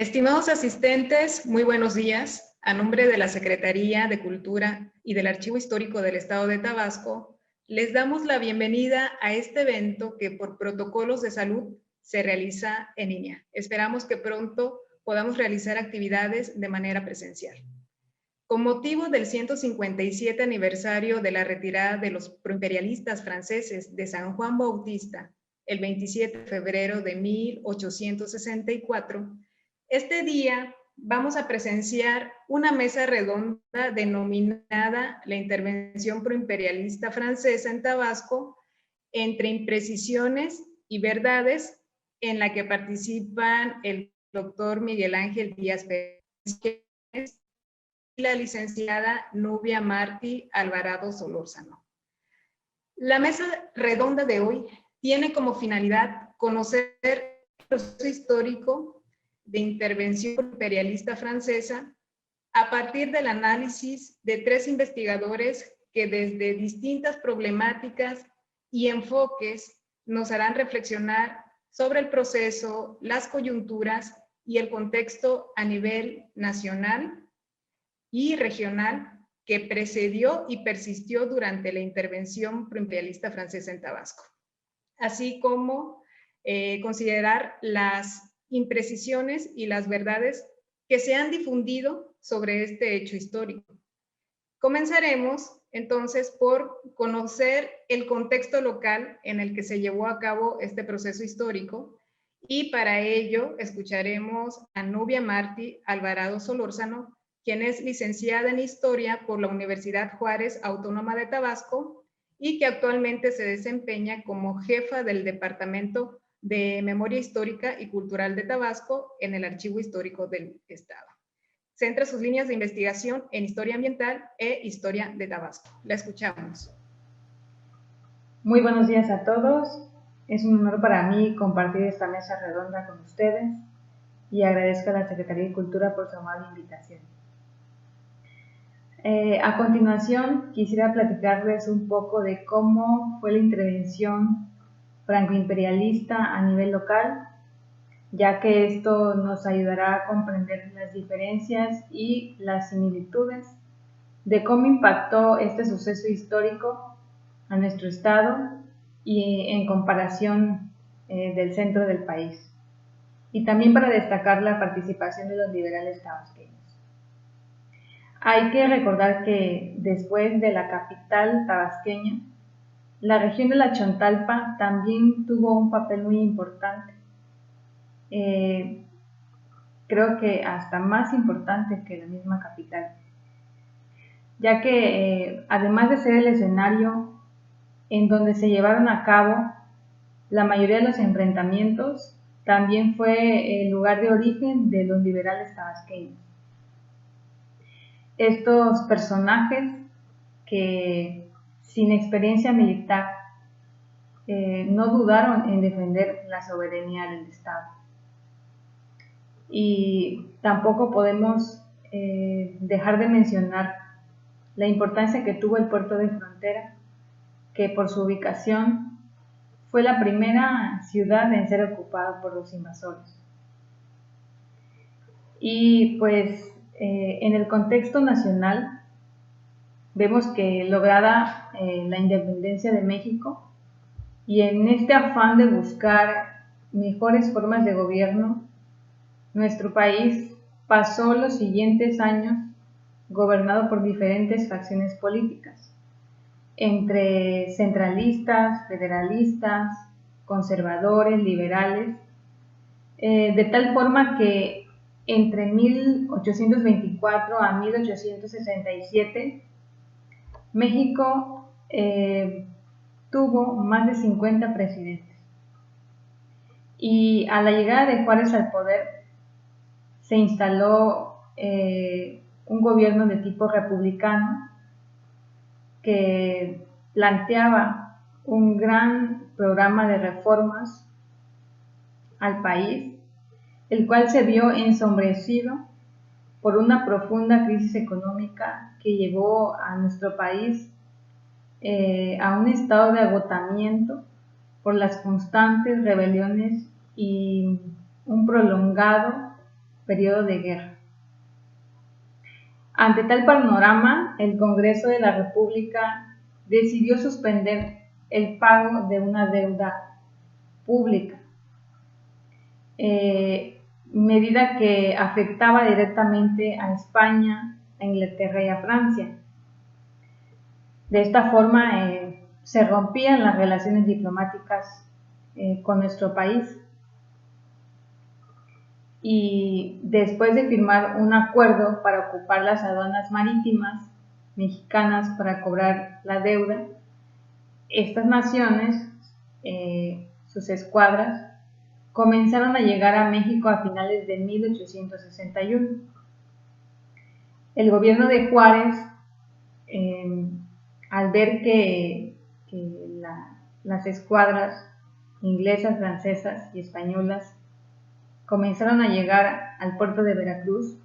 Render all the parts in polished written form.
Estimados asistentes, muy buenos días. A nombre de la Secretaría de Cultura y del Archivo Histórico del Estado de Tabasco, les damos la bienvenida a este evento que por protocolos de salud se realiza en línea. Esperamos que pronto podamos realizar actividades de manera presencial. Con motivo del 157 aniversario de la retirada de los proimperialistas franceses de San Juan Bautista, el 27 de febrero de 1864, este día vamos a presenciar una mesa redonda denominada la Intervención Proimperialista Francesa en Tabasco, entre imprecisiones y verdades, en la que participan el doctor Miguel Ángel Díaz Pérez y la licenciada Nubia Martí Alvarado Solórzano. La mesa redonda de hoy tiene como finalidad conocer el proceso histórico de intervención imperialista francesa a partir del análisis de tres investigadores que desde distintas problemáticas y enfoques nos harán reflexionar sobre el proceso, las coyunturas y el contexto a nivel nacional y regional que precedió y persistió durante la intervención proimperialista francesa en Tabasco, así como considerar las imprecisiones y las verdades que se han difundido sobre este hecho histórico. Comenzaremos entonces por conocer el contexto local en el que se llevó a cabo este proceso histórico, y para ello escucharemos a Nubia Martí Alvarado Solórzano, quien es licenciada en Historia por la Universidad Juárez Autónoma de Tabasco y que actualmente se desempeña como jefa del Departamento de Memoria Histórica y Cultural de Tabasco en el Archivo Histórico del Estado. Centra sus líneas de investigación en Historia Ambiental e Historia de Tabasco. La escuchamos. Muy buenos días a todos. Es un honor para mí compartir esta mesa redonda con ustedes y agradezco a la Secretaría de Cultura por su amable invitación. A continuación, quisiera platicarles un poco de cómo fue la intervención franco-imperialista a nivel local, ya que esto nos ayudará a comprender las diferencias y las similitudes de cómo impactó este suceso histórico a nuestro estado y en comparación del centro del país. Y también para destacar la participación de los liberales tabasqueños. Hay que recordar que después de la capital tabasqueña, la región de la Chontalpa también tuvo un papel muy importante. Creo que hasta más importante que la misma capital, ya que además de ser el escenario en donde se llevaron a cabo la mayoría de los enfrentamientos, también fue el lugar de origen de los liberales tabasqueños. Estos personajes que sin experiencia militar no dudaron en defender la soberanía del Estado. Y tampoco podemos dejar de mencionar la importancia que tuvo el puerto de frontera, que por su ubicación fue la primera ciudad en ser ocupada por los invasores. Y pues en el contexto nacional vemos que lograda la independencia de México y en este afán de buscar mejores formas de gobierno, nuestro país pasó los siguientes años gobernado por diferentes facciones políticas, entre centralistas, federalistas, conservadores, liberales, de tal forma que entre 1824 a 1867 México tuvo más de 50 presidentes. Y a la llegada de Juárez al poder se instaló un gobierno de tipo republicano que planteaba un gran programa de reformas al país, el cual se vio ensombrecido por una profunda crisis económica que llevó a nuestro país a un estado de agotamiento por las constantes rebeliones y un prolongado periodo de guerra. Ante tal panorama, el Congreso de la República decidió suspender el pago de una deuda pública, medida que afectaba directamente a España, a Inglaterra y a Francia. De esta forma se rompían las relaciones diplomáticas con nuestro país. Y después de firmar un acuerdo para ocupar las aduanas marítimas mexicanas para cobrar la deuda, estas naciones, sus escuadras, comenzaron a llegar a México a finales de 1861. El gobierno de Juárez, al ver que las escuadras inglesas, francesas y españolas comenzaron a llegar al puerto de Veracruz,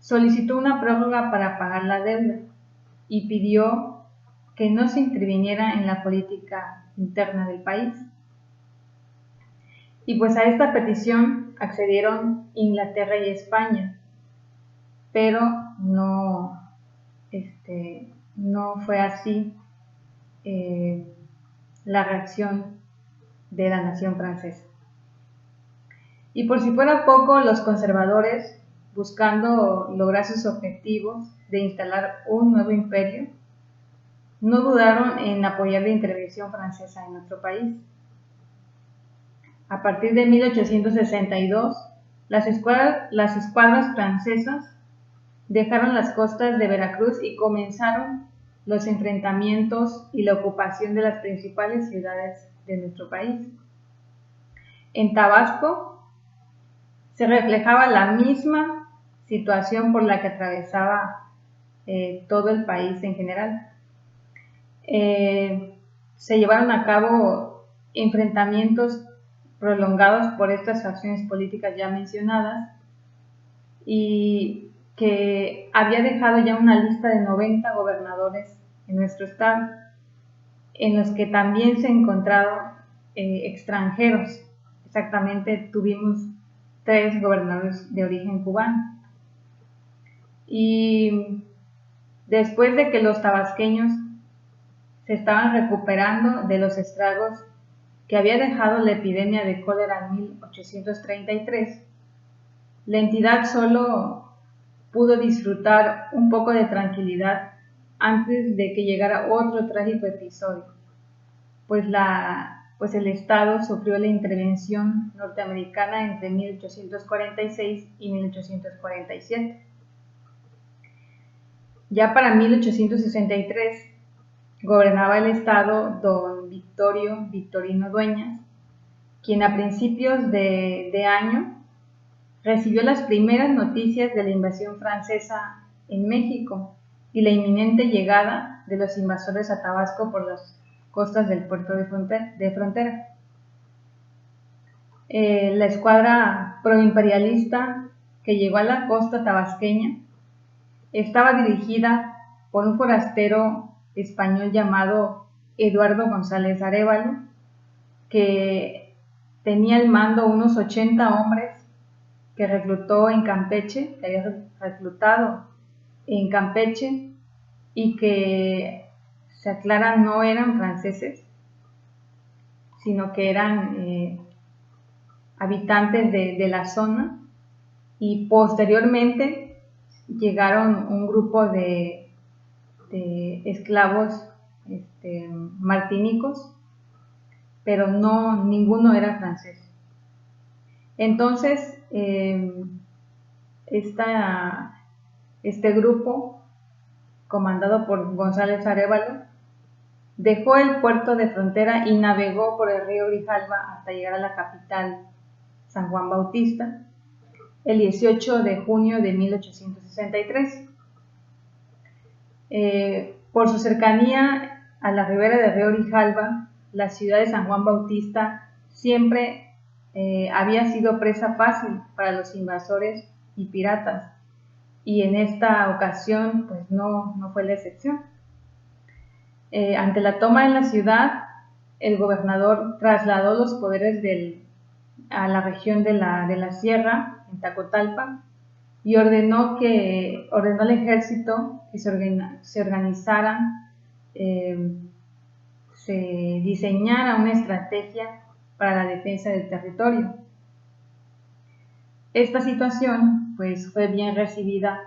solicitó una prórroga para pagar la deuda y pidió que no se interviniera en la política interna del país. Y pues a esta petición accedieron Inglaterra y España, pero no fue así la reacción de la nación francesa. Y por si fuera poco, los conservadores, buscando lograr sus objetivos de instalar un nuevo imperio, no dudaron en apoyar la intervención francesa en nuestro país. A partir de 1862, las escuadras francesas dejaron las costas de Veracruz y comenzaron los enfrentamientos y la ocupación de las principales ciudades de nuestro país. En Tabasco se reflejaba la misma situación por la que atravesaba todo el país en general. Se llevaron a cabo enfrentamientos prolongados por estas acciones políticas ya mencionadas y que había dejado ya una lista de 90 gobernadores en nuestro estado, en los que también se encontraron extranjeros. Exactamente, tuvimos 3 gobernadores de origen cubano. Y después de que los tabasqueños se estaban recuperando de los estragos que había dejado la epidemia de cólera en 1833, la entidad solo pudo disfrutar un poco de tranquilidad antes de que llegara otro trágico episodio, pues el Estado sufrió la intervención norteamericana entre 1846 y 1847. Ya para 1863 gobernaba el Estado don Victorino Dueñas, quien a principios de año recibió las primeras noticias de la invasión francesa en México y la inminente llegada de los invasores a Tabasco por las costas del puerto de frontera. La escuadra proimperialista que llegó a la costa tabasqueña estaba dirigida por un forastero español llamado Eduardo González Arévalo, que tenía al mando unos 80 hombres que había reclutado en Campeche y que, se aclara, no eran franceses, sino que eran habitantes de la zona, y posteriormente llegaron un grupo de esclavos martinicos, pero ninguno era francés. Entonces, este grupo, comandado por González Arévalo, dejó el puerto de frontera y navegó por el río Grijalva hasta llegar a la capital, San Juan Bautista, el 18 de junio de 1863. Por su cercanía a la ribera del río Grijalva, la ciudad de San Juan Bautista siempre había sido presa fácil para los invasores y piratas, y en esta ocasión pues no fue la excepción. Ante la toma de la ciudad, el gobernador trasladó los poderes a la región de la sierra en Tacotalpa, y ordenó al ejército que se organizaran, se diseñara una estrategia para la defensa del territorio. Esta situación pues, fue bien recibida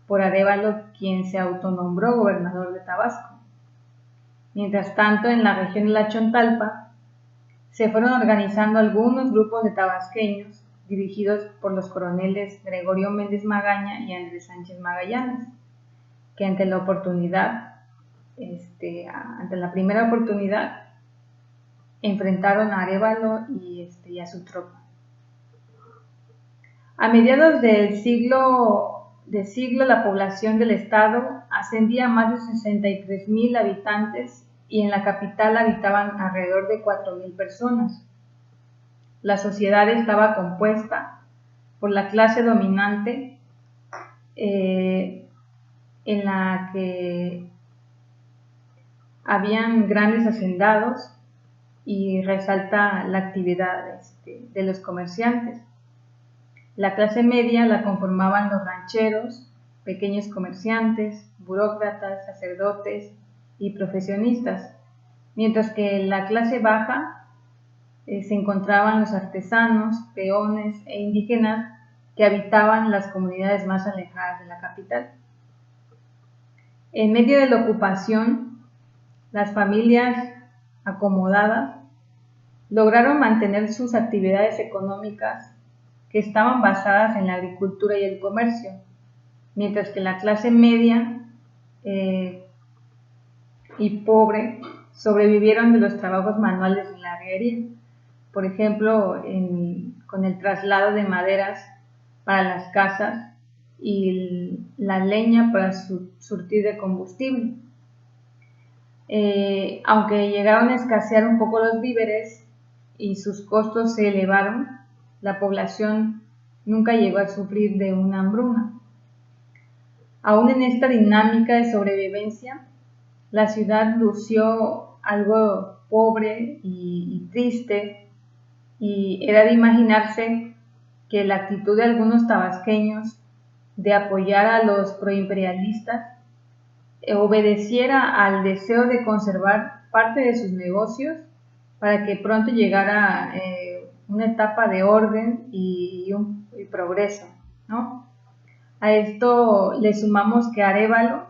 por Arévalo, quien se autonombró gobernador de Tabasco. Mientras tanto, en la región de la Chontalpa se fueron organizando algunos grupos de tabasqueños dirigidos por los coroneles Gregorio Méndez Magaña y Andrés Sánchez Magallanes, que ante la primera oportunidad enfrentaron a Arévalo y a su tropa. A mediados del siglo la población del estado ascendía a más de 63,000 habitantes y en la capital habitaban alrededor de 4,000 personas. La sociedad estaba compuesta por la clase dominante, en la que habían grandes hacendados, y resalta la actividad de los comerciantes. La clase media la conformaban los rancheros, pequeños comerciantes, burócratas, sacerdotes y profesionistas, mientras que en la clase baja se encontraban los artesanos, peones e indígenas que habitaban las comunidades más alejadas de la capital. En medio de la ocupación, las familias acomodadas lograron mantener sus actividades económicas que estaban basadas en la agricultura y el comercio, mientras que la clase media y pobre sobrevivieron de los trabajos manuales en la herrería, por ejemplo, con el traslado de maderas para las casas y la leña para surtir de combustible. Aunque llegaron a escasear un poco los víveres y sus costos se elevaron, la población nunca llegó a sufrir de una hambruna. Aún en esta dinámica de sobrevivencia, la ciudad lució algo pobre y triste, y era de imaginarse que la actitud de algunos tabasqueños de apoyar a los proimperialistas obedeciera al deseo de conservar parte de sus negocios para que pronto llegara una etapa de orden y progreso, ¿no? A esto le sumamos que Arévalo,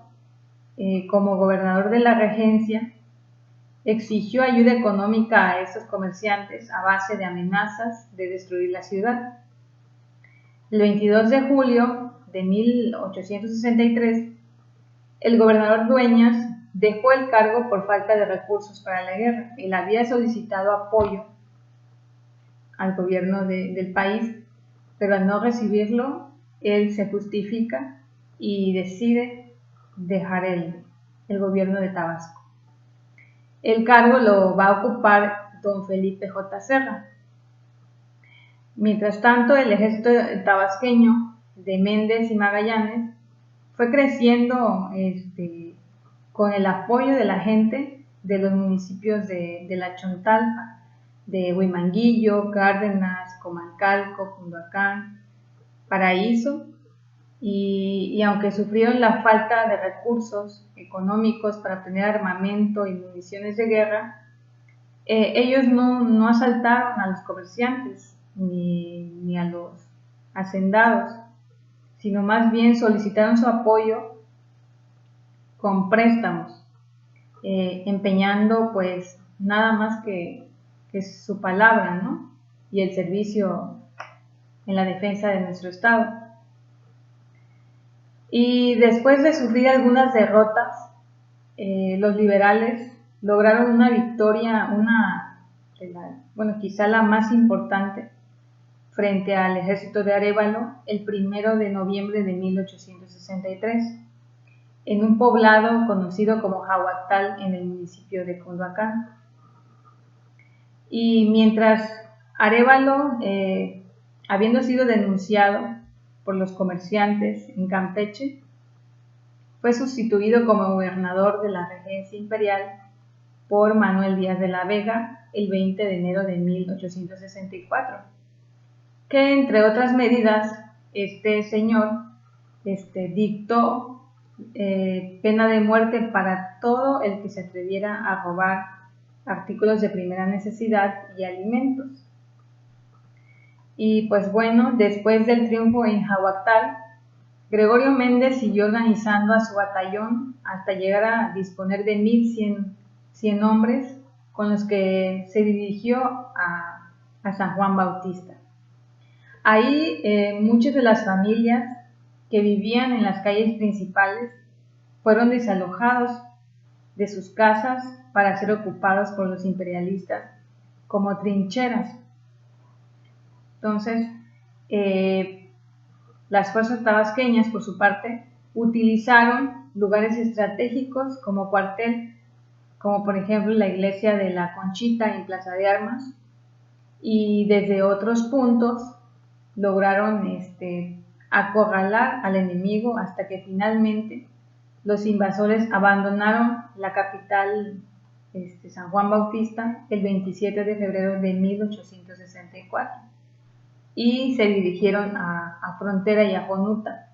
como gobernador de la regencia, exigió ayuda económica a estos comerciantes a base de amenazas de destruir la ciudad. El 22 de julio de 1863, el gobernador Dueñas dejó el cargo por falta de recursos para la guerra. Él había solicitado apoyo al gobierno del país, pero al no recibirlo, él se justifica y decide dejar el gobierno de Tabasco. El cargo lo va a ocupar don Felipe J. Serra. Mientras tanto, el ejército tabasqueño de Méndez y Magallanes fue creciendo con el apoyo de la gente de los municipios de la Chontalpa, de Huimanguillo, Cárdenas, Comalcalco, Cunduacán, Paraíso, y aunque sufrieron la falta de recursos económicos para obtener armamento y municiones de guerra, ellos no asaltaron a los comerciantes ni a los hacendados, sino más bien solicitaron su apoyo con préstamos, empeñando pues nada más que su palabra, ¿no? Y el servicio en la defensa de nuestro estado. Y después de sufrir algunas derrotas, los liberales lograron una victoria, quizá la más importante, frente al ejército de Arévalo el 1 de noviembre de 1863, en un poblado conocido como Jahuatal, en el municipio de Cunduacán. Y mientras Arévalo, habiendo sido denunciado por los comerciantes en Campeche, fue sustituido como gobernador de la regencia imperial por Manuel Díaz de la Vega el 20 de enero de 1864. que entre otras medidas, este señor dictó pena de muerte para todo el que se atreviera a robar artículos de primera necesidad y alimentos. Y pues bueno, después del triunfo en Jahuactal, Gregorio Méndez siguió organizando a su batallón hasta llegar a disponer de 1,100 hombres con los que se dirigió a San Juan Bautista. Ahí muchas de las familias que vivían en las calles principales fueron desalojados de sus casas para ser ocupados por los imperialistas como trincheras. Entonces, las fuerzas tabasqueñas, por su parte, utilizaron lugares estratégicos como cuartel, como por ejemplo la iglesia de la Conchita en Plaza de Armas, y desde otros puntos lograron acorralar al enemigo hasta que finalmente los invasores abandonaron la capital, San Juan Bautista, el 27 de febrero de 1864 y se dirigieron a Frontera y a Jonuta,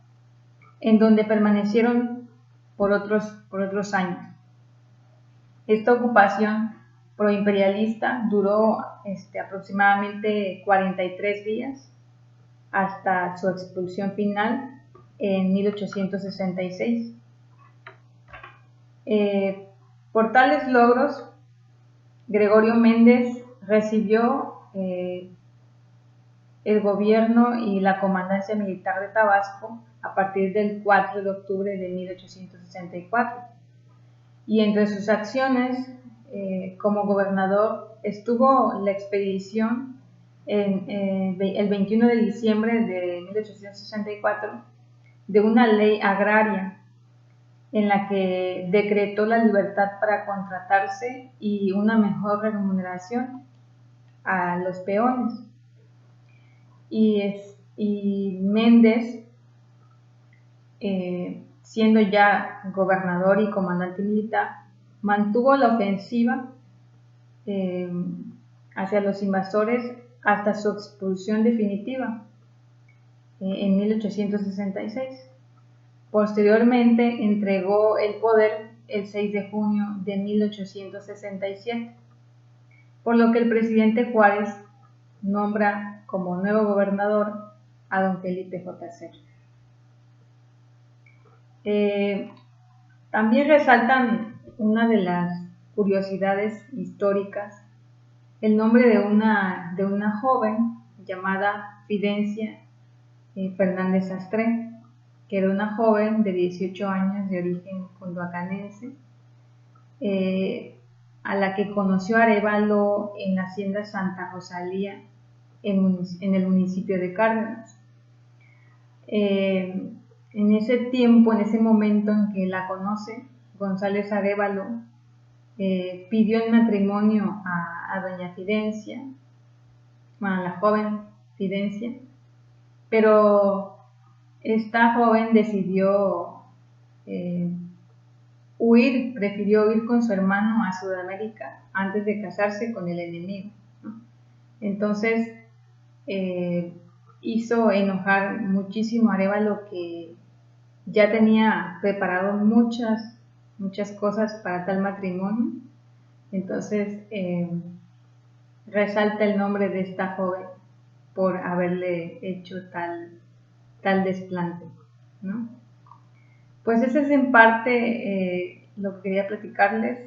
en donde permanecieron por otros años. Esta ocupación proimperialista duró aproximadamente 43 días hasta su expulsión final en 1866. Por tales logros, Gregorio Méndez recibió el gobierno y la comandancia militar de Tabasco a partir del 4 de octubre de 1864. Y entre sus acciones como gobernador estuvo la expedición el 21 de diciembre de 1864 de una ley agraria en la que decretó la libertad para contratarse y una mejor remuneración a los peones. Y Méndez, siendo ya gobernador y comandante militar, mantuvo la ofensiva hacia los invasores hasta su expulsión definitiva en 1866. Posteriormente entregó el poder el 6 de junio de 1867, por lo que el presidente Juárez nombra como nuevo gobernador a don Felipe J. Cerda. También resaltan una de las curiosidades históricas, el nombre de una joven llamada Fidencia Fernández Sastre, que era una joven de 18 años de origen cunduacanense, a la que conoció Arévalo en la hacienda Santa Rosalía en el municipio de Cárdenas. En ese tiempo, en ese momento en que la conoce, González Arévalo pidió en matrimonio a doña Fidencia, a la joven Fidencia, pero esta joven decidió prefirió huir con su hermano a Sudamérica antes de casarse con el enemigo, ¿no? Entonces hizo enojar muchísimo a Arévalo, que ya tenía preparado muchas cosas para tal matrimonio. Entonces resalta el nombre de esta joven por haberle hecho tal desplante, ¿no? Pues ese es en parte lo que quería platicarles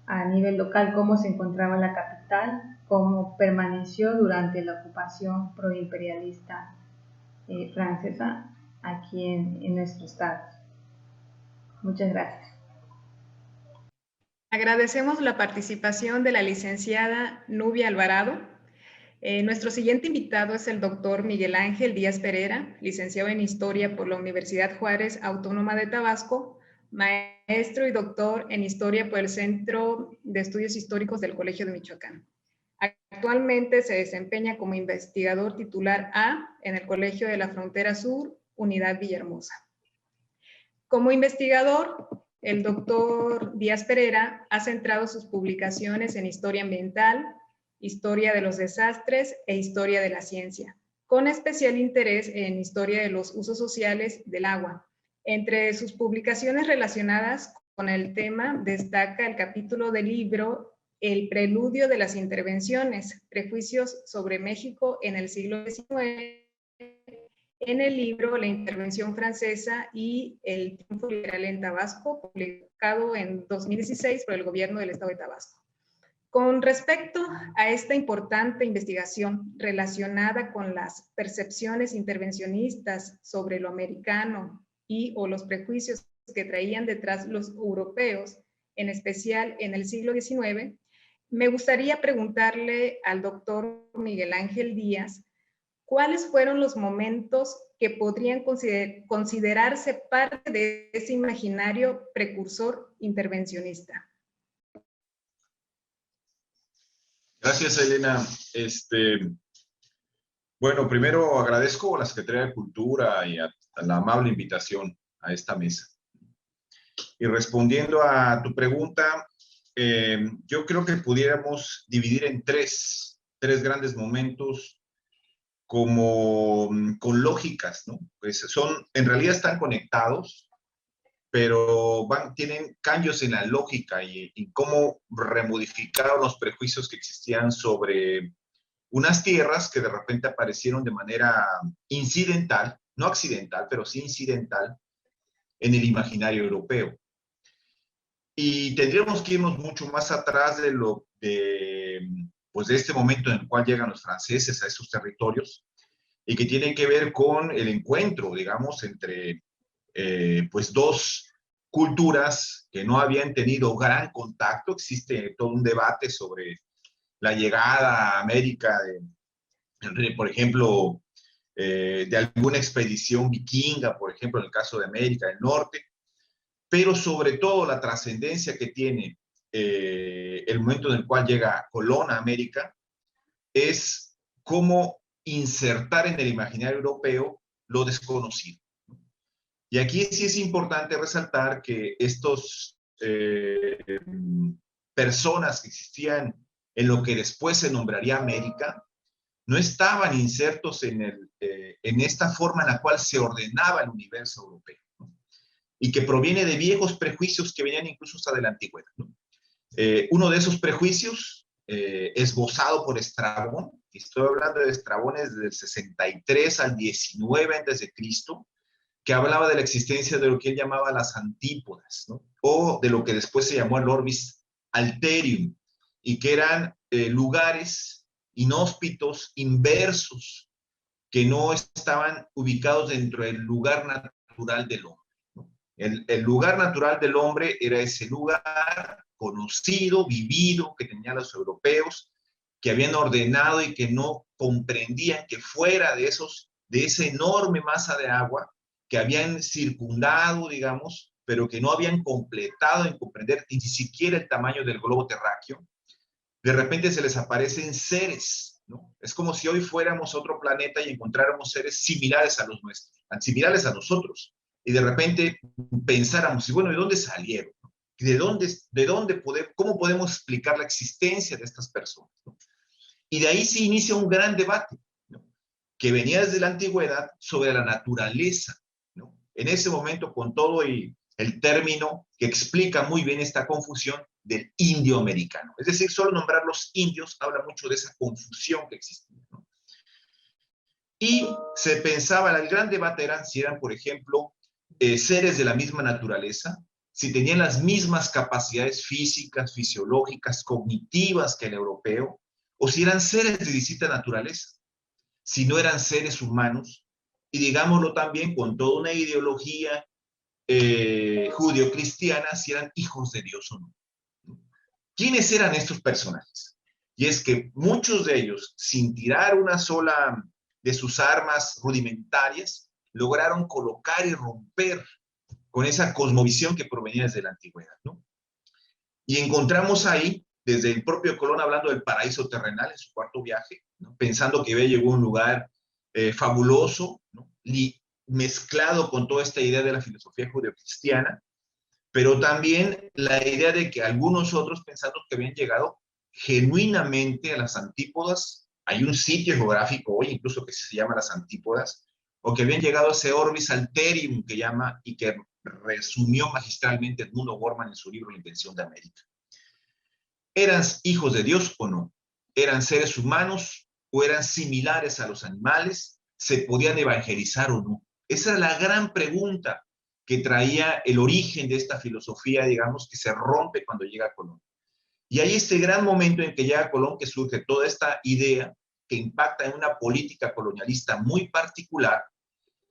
a nivel local, cómo se encontraba la capital, cómo permaneció durante la ocupación proimperialista francesa aquí en nuestro estado. Muchas gracias. Agradecemos la participación de la licenciada Nubia Alvarado. Nuestro siguiente invitado es el doctor Miguel Ángel Díaz Pereira, licenciado en Historia por la Universidad Juárez Autónoma de Tabasco, maestro y doctor en Historia por el Centro de Estudios Históricos del Colegio de Michoacán. Actualmente se desempeña como investigador titular A en el Colegio de la Frontera Sur, Unidad Villahermosa. Como investigador, el doctor Díaz Pereira ha centrado sus publicaciones en historia ambiental, historia de los desastres e historia de la ciencia, con especial interés en historia de los usos sociales del agua. Entre sus publicaciones relacionadas con el tema destaca el capítulo del libro El preludio de las intervenciones, prejuicios sobre México en el siglo XIX, en el libro La intervención francesa y el triunfo liberal en Tabasco, publicado en 2016 por el gobierno del estado de Tabasco. Con respecto a esta importante investigación relacionada con las percepciones intervencionistas sobre lo americano y o los prejuicios que traían detrás los europeos, en especial en el siglo XIX, me gustaría preguntarle al doctor Miguel Ángel Díaz, ¿cuáles fueron los momentos que podrían considerarse parte de ese imaginario precursor intervencionista? Gracias, Elena. Bueno, primero agradezco a la Secretaría de Cultura y a la amable invitación a esta mesa. Y respondiendo a tu pregunta, yo creo que pudiéramos dividir en tres grandes momentos como con lógicas, ¿no? Pues en realidad están conectados, pero tienen cambios en la lógica y cómo remodificaron los prejuicios que existían sobre unas tierras que de repente aparecieron de manera incidental, no accidental, pero sí incidental, en el imaginario europeo. Y tendríamos que irnos mucho más atrás pues de este momento en el cual llegan los franceses a esos territorios y que tienen que ver con el encuentro, digamos, entre pues dos culturas que no habían tenido gran contacto. Existe todo un debate sobre la llegada a América, por ejemplo, de alguna expedición vikinga, por ejemplo, en el caso de América del Norte, pero sobre todo la trascendencia que tiene el momento en el cual llega Colón a América es cómo insertar en el imaginario europeo lo desconocido. Y aquí sí es importante resaltar que estos personas que existían en lo que después se nombraría América, no estaban insertos en esta forma en la cual se ordenaba el universo europeo, ¿no? Y que proviene de viejos prejuicios que venían incluso hasta de la antigüedad, ¿no? Uno de esos prejuicios, esbozado por Estrabón, estoy hablando de Estrabón desde el 63 al 19 a.C., que hablaba de la existencia de lo que él llamaba las antípodas, ¿no? O de lo que después se llamó el orbis alterium, y que eran lugares inhóspitos, inversos, que no estaban ubicados dentro del lugar natural del hombre, ¿no? El lugar natural del hombre era ese lugar conocido, vivido, que tenían los europeos, que habían ordenado y que no comprendían que fuera de esa enorme masa de agua que habían circundado, digamos, pero que no habían completado en comprender ni siquiera el tamaño del globo terráqueo, de repente se les aparecen seres, ¿no? Es como si hoy fuéramos a otro planeta y encontráramos seres similares a los nuestros, similares a nosotros, y de repente pensáramos, y bueno, ¿de dónde salieron? ¿Cómo podemos explicar la existencia de estas personas, ¿no? Y de ahí se inicia un gran debate, ¿no? Que venía desde la antigüedad sobre la naturaleza, ¿no? En ese momento, con todo y el término que explica muy bien esta confusión del indio americano. Es decir, solo nombrar los indios habla mucho de esa confusión que existía, ¿no? Y se pensaba, el gran debate era si eran, por ejemplo, seres de la misma naturaleza, si tenían las mismas capacidades físicas, fisiológicas, cognitivas que el europeo, o si eran seres de distinta naturaleza, si no eran seres humanos, y digámoslo también con toda una ideología judio-cristiana, si eran hijos de Dios o no. ¿Quiénes eran estos personajes? Y es que muchos de ellos, sin tirar una sola de sus armas rudimentarias, lograron colocar y romper con esa cosmovisión que provenía desde la antigüedad, ¿no? Y encontramos ahí, desde el propio Colón hablando del paraíso terrenal en su cuarto viaje, ¿no? Pensando que llegó a un lugar fabuloso, ¿no? Mezclado con toda esta idea de la filosofía judeocristiana, pero también la idea de que algunos otros pensando que habían llegado genuinamente a las antípodas, Hay un sitio geográfico hoy incluso que se llama las Antípodas, o que habían llegado a ese orbis alterum que llama y que resumió magistralmente Edmundo Gorman en su libro La Invención de América. ¿Eran hijos de Dios o no? ¿Eran seres humanos o eran similares a los animales? ¿Se podían evangelizar o no? Esa era la gran pregunta que traía el origen de esta filosofía, digamos, que se rompe cuando llega Colón. Y hay este gran momento en que llega Colón, que surge toda esta idea que impacta en una política colonialista muy particular.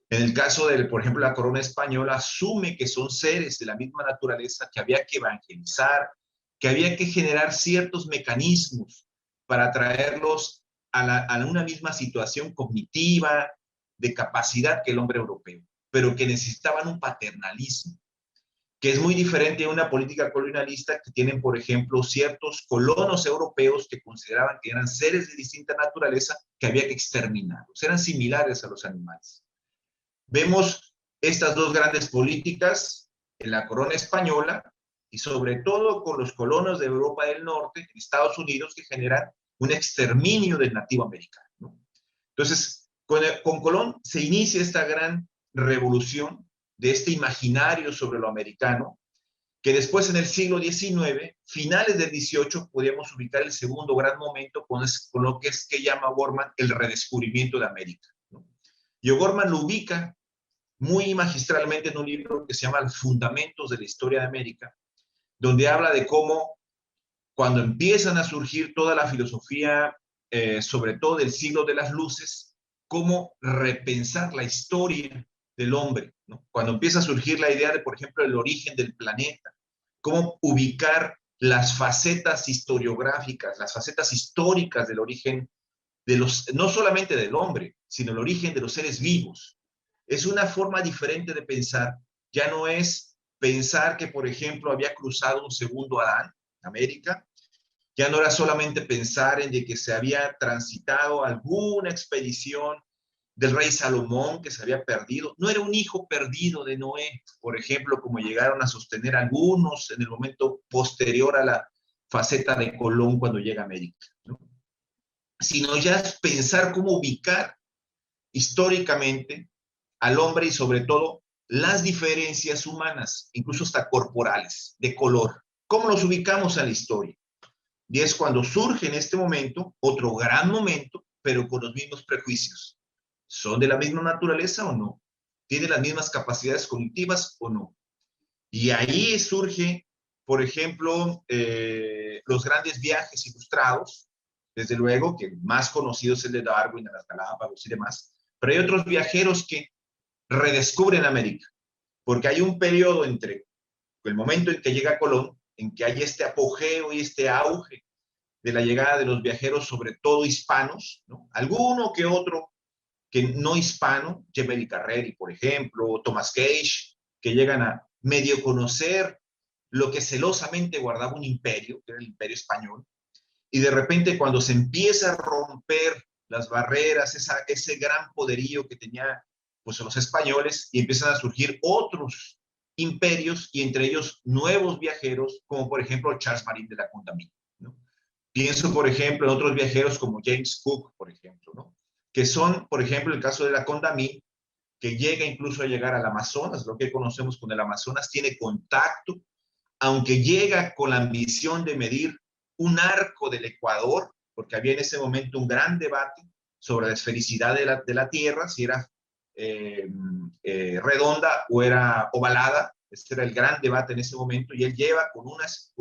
En el caso de, por ejemplo, la corona española, asume que son seres de la misma naturaleza, que había que evangelizar, que había que generar ciertos mecanismos para traerlos a una misma situación cognitiva, de capacidad que el hombre europeo, pero que necesitaban un paternalismo, que es muy diferente a una política colonialista que tienen, por ejemplo, ciertos colonos europeos que consideraban que eran seres de distinta naturaleza que había que exterminarlos, eran similares a los animales. Vemos estas dos grandes políticas en la corona española y sobre todo con los colonos de Europa del Norte, en Estados Unidos, que generan un exterminio del nativo americano, ¿no? Entonces, con Colón se inicia esta gran revolución de este imaginario sobre lo americano, que después en el siglo XIX, finales del XVIII, podríamos ubicar el segundo gran momento con lo que llama Gorman el redescubrimiento de América, ¿no? Y Gorman lo ubica muy magistralmente en un libro que se llama Los Fundamentos de la Historia de América, donde habla de cómo cuando empiezan a surgir toda la filosofía, sobre todo del siglo de las luces, cómo repensar la historia del hombre, ¿no? Cuando empieza a surgir la idea de, por ejemplo, el origen del planeta, cómo ubicar las facetas historiográficas, las facetas históricas del origen de no solamente del hombre, sino el origen de los seres vivos. Es una forma diferente de pensar. Ya no es pensar que, por ejemplo, había cruzado un segundo Adán, América. Ya no era solamente pensar en de que se había transitado alguna expedición del rey Salomón que se había perdido. No era un hijo perdido de Noé, por ejemplo, como llegaron a sostener algunos en el momento posterior a la faceta de Colón cuando llega a América, ¿no? Sino ya es pensar cómo ubicar históricamente al hombre y sobre todo las diferencias humanas, incluso hasta corporales, de color. ¿Cómo los ubicamos en la historia? Y es cuando surge en este momento, otro gran momento, pero con los mismos prejuicios. ¿Son de la misma naturaleza o no? ¿Tienen las mismas capacidades cognitivas o no? Y ahí surge, por ejemplo, los grandes viajes ilustrados, desde luego, que más conocido es el de Darwin a las Galápagos y demás, pero hay otros viajeros que redescubren América, porque hay un periodo entre el momento en que llega Colón, en que hay este apogeo y este auge de la llegada de los viajeros, sobre todo hispanos, ¿no? Alguno que otro que no hispano, Gemelli Carreri, por ejemplo, Thomas Gage, que llegan a medio conocer lo que celosamente guardaba un imperio, que era el imperio español, y de repente cuando se empieza a romper las barreras, ese gran poderío que tenía pues los españoles, y empiezan a surgir otros imperios, y entre ellos nuevos viajeros, como por ejemplo Charles Marín de la Condamine, ¿no? Pienso, por ejemplo, en otros viajeros como James Cook, por ejemplo, ¿no? Que son, por ejemplo, el caso de la Condamine, que llega incluso a llegar al Amazonas, lo que conocemos con el Amazonas, tiene contacto, aunque llega con la ambición de medir un arco del Ecuador, porque había en ese momento un gran debate sobre la esfericidad de la Tierra, si era redonda o era ovalada. Este era el gran debate en ese momento, y él lleva con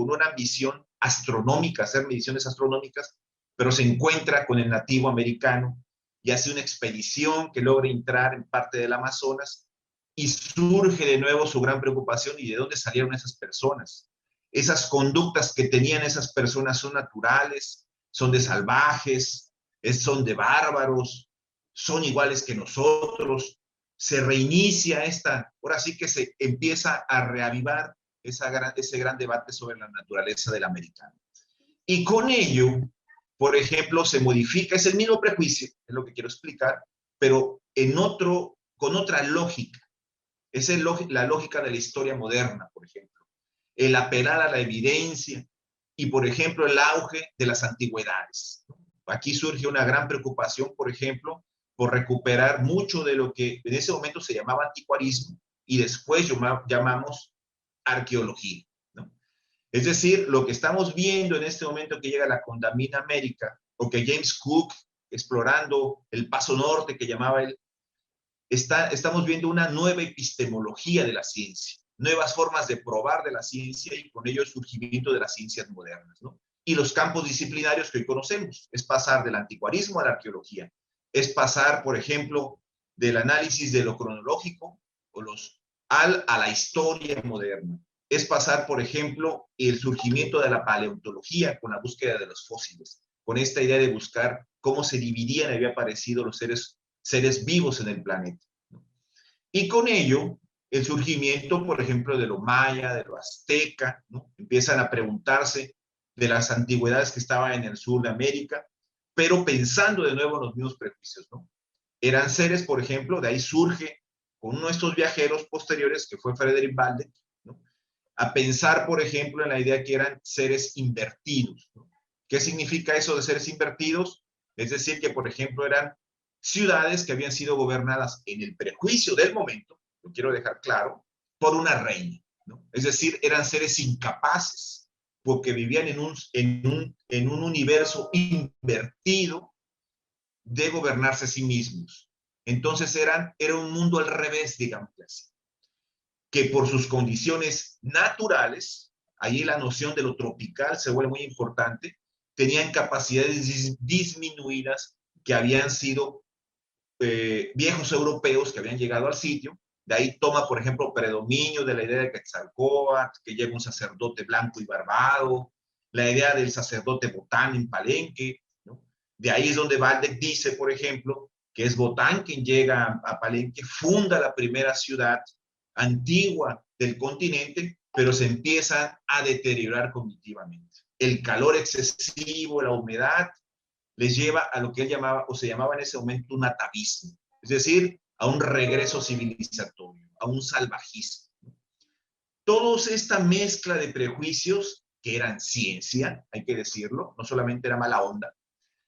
una ambición astronómica, hacer mediciones astronómicas, pero se encuentra con el nativo americano y hace una expedición que logra entrar en parte del Amazonas, y surge de nuevo su gran preocupación: ¿y de dónde salieron esas personas? Esas conductas que tenían esas personas, ¿son naturales? ¿Son de salvajes? ¿Son de bárbaros? ¿Son iguales que nosotros? Se reinicia ahora sí que se empieza a reavivar ese gran debate sobre la naturaleza del americano. Y con ello, por ejemplo, se modifica, es el mismo prejuicio, es lo que quiero explicar, pero con otra lógica. Esa es la lógica de la historia moderna, por ejemplo. El apelar a la evidencia y, por ejemplo, el auge de las antigüedades, ¿no? Aquí surge una gran preocupación, por ejemplo, por recuperar mucho de lo que en ese momento se llamaba anticuarismo y después llamamos arqueología, ¿no? Es decir, lo que estamos viendo en este momento que llega la Condamine América, o que James Cook, explorando el Paso Norte, que llamaba él, estamos viendo una nueva epistemología de la ciencia, nuevas formas de probar de la ciencia y con ello el surgimiento de las ciencias modernas, ¿no? Y los campos disciplinarios que hoy conocemos, es pasar del anticuarismo a la arqueología, es pasar, por ejemplo, del análisis de lo cronológico a la historia moderna, es pasar, por ejemplo, el surgimiento de la paleontología con la búsqueda de los fósiles, con esta idea de buscar cómo se dividían y habían aparecido los seres vivos en el planeta, ¿no? Y con ello, el surgimiento, por ejemplo, de lo maya, de lo azteca, ¿no? Empiezan a preguntarse de las antigüedades que estaban en el sur de América, pero pensando de nuevo en los mismos prejuicios, ¿no? Eran seres, por ejemplo, de ahí surge con uno de estos viajeros posteriores, que fue Frederick Waldeck, ¿no? A pensar, por ejemplo, en la idea que eran seres invertidos, ¿no? ¿Qué significa eso de seres invertidos? Es decir, que, por ejemplo, eran ciudades que habían sido gobernadas en el prejuicio del momento, lo quiero dejar claro, por una reina, ¿no? Es decir, eran seres incapaces, porque vivían en un universo invertido de gobernarse a sí mismos. Entonces era un mundo al revés, digamos así, que por sus condiciones naturales, ahí la noción de lo tropical se vuelve muy importante, tenían capacidades disminuidas que habían sido viejos europeos que habían llegado al sitio. De ahí toma, por ejemplo, predominio de la idea de Quetzalcóatl, que llega un sacerdote blanco y barbado, la idea del sacerdote Botán en Palenque, ¿no? De ahí es donde Waldeck dice, por ejemplo, que es Botán quien llega a Palenque, funda la primera ciudad antigua del continente, pero se empieza a deteriorar cognitivamente. El calor excesivo, la humedad, les lleva a lo que él llamaba, o se llamaba en ese momento, un atavismo, es decir, a un regreso civilizatorio, a un salvajismo. Toda esta mezcla de prejuicios, que eran ciencia, hay que decirlo, no solamente era mala onda,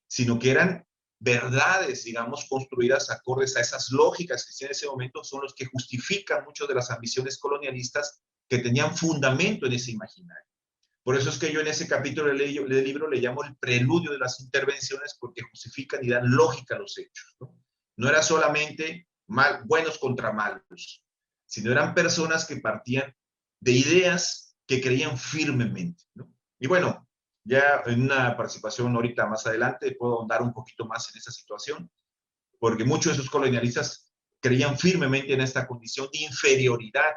sino que eran verdades, digamos, construidas acordes a esas lógicas que existían en ese momento, son los que justifican muchas de las ambiciones colonialistas que tenían fundamento en ese imaginario. Por eso es que yo en ese capítulo del libro le llamo el preludio de las intervenciones, porque justifican y dan lógica a los hechos, ¿no? No era solamente buenos contra malos, sino eran personas que partían de ideas que creían firmemente, ¿no? Y bueno, ya en una participación ahorita más adelante puedo ahondar un poquito más en esa situación, porque muchos de esos colonialistas creían firmemente en esta condición de inferioridad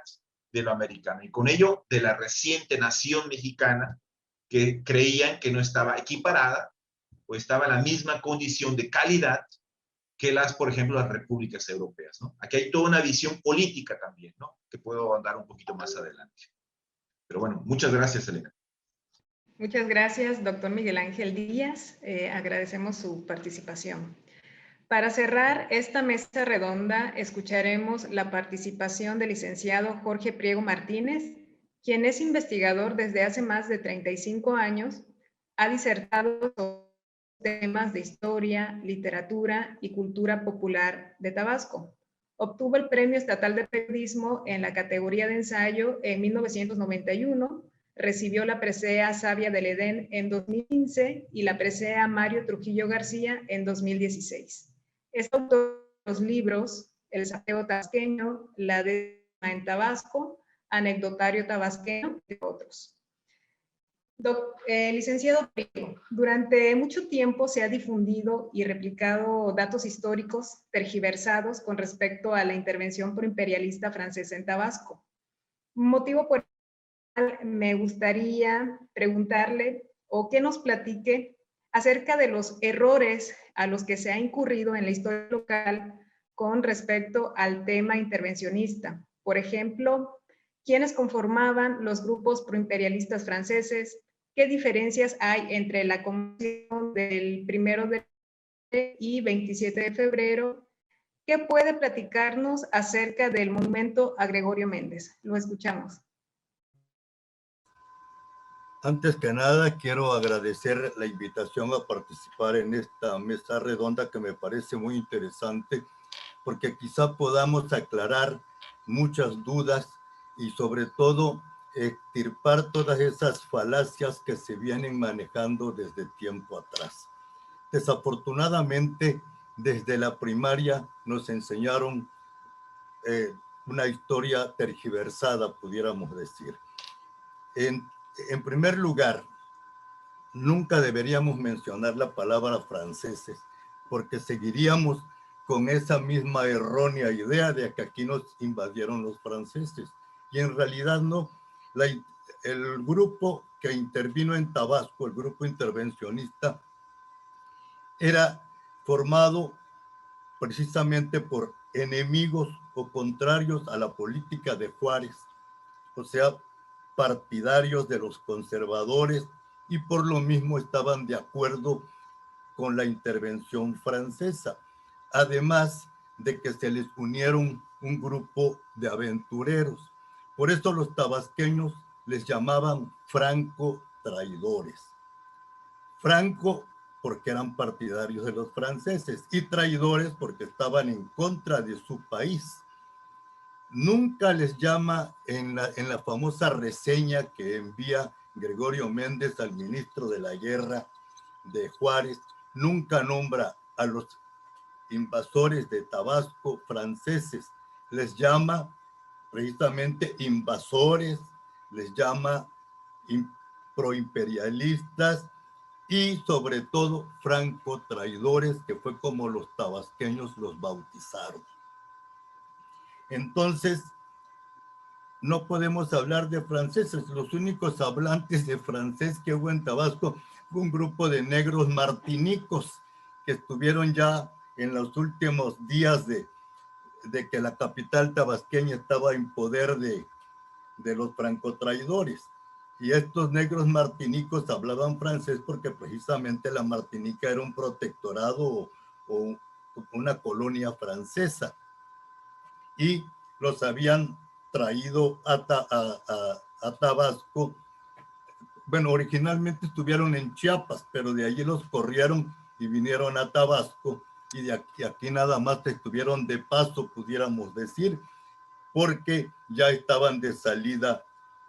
de lo americano, y con ello de la reciente nación mexicana, que creían que no estaba equiparada o estaba en la misma condición de calidad que por ejemplo, las repúblicas europeas, ¿no? Aquí hay toda una visión política también, ¿no? Que puedo andar un poquito más adelante. Pero bueno, muchas gracias, Elena. Muchas gracias, doctor Miguel Ángel Díaz. Agradecemos su participación. Para cerrar esta mesa redonda, escucharemos la participación del licenciado Jorge Priego Martínez, quien es investigador desde hace más de 35 años, ha disertado sobre temas de historia, literatura y cultura popular de Tabasco. Obtuvo el Premio Estatal de Periodismo en la categoría de ensayo en 1991, recibió la presea Sabia del Edén en 2015 y la presea Mario Trujillo García en 2016. Es autor de los libros El Saqueo Tabasqueño, La Décima en Tabasco, Anecdotario Tabasqueño, entre otros. Licenciado Priego, durante mucho tiempo se ha difundido y replicado datos históricos tergiversados con respecto a la intervención proimperialista francesa en Tabasco. Motivo por el cual me gustaría preguntarle o que nos platique acerca de los errores a los que se ha incurrido en la historia local con respecto al tema intervencionista. Por ejemplo, ¿quiénes conformaban los grupos proimperialistas franceses? ¿Qué diferencias hay entre la Convención del 1 y 27 de febrero? ¿Qué puede platicarnos acerca del monumento a Gregorio Méndez? Lo escuchamos. Antes que nada, quiero agradecer la invitación a participar en esta mesa redonda que me parece muy interesante, porque quizá podamos aclarar muchas dudas y sobre todo extirpar todas esas falacias que se vienen manejando desde tiempo atrás. Desafortunadamente, desde la primaria nos enseñaron una historia tergiversada, pudiéramos decir. En primer lugar, nunca deberíamos mencionar la palabra franceses, porque seguiríamos con esa misma errónea idea de que aquí nos invadieron los franceses. Y en realidad no. El grupo que intervino en Tabasco, el grupo intervencionista, era formado precisamente por enemigos o contrarios a la política de Juárez, o sea, partidarios de los conservadores, y por lo mismo estaban de acuerdo con la intervención francesa, además de que se les unieron un grupo de aventureros. Por eso los tabasqueños les llamaban franco traidores. Franco porque eran partidarios de los franceses y traidores porque estaban en contra de su país. Nunca les llama en la famosa reseña que envía Gregorio Méndez al ministro de la Guerra de Juárez, nunca nombra a los invasores de Tabasco franceses, les llama precisamente invasores, les llama proimperialistas y sobre todo francotraidores, que fue como los tabasqueños los bautizaron. Entonces, no podemos hablar de franceses. Los únicos hablantes de francés que hubo en Tabasco fue un grupo de negros martinicos que estuvieron ya en los últimos días de que la capital tabasqueña estaba en poder de los francotraidores. Y estos negros martinicos hablaban francés porque precisamente la Martinica era un protectorado o una colonia francesa. Y los habían traído a Tabasco. Bueno, originalmente estuvieron en Chiapas, pero de allí los corrieron y vinieron a Tabasco, y de aquí nada más estuvieron de paso, pudiéramos decir, porque ya estaban de salida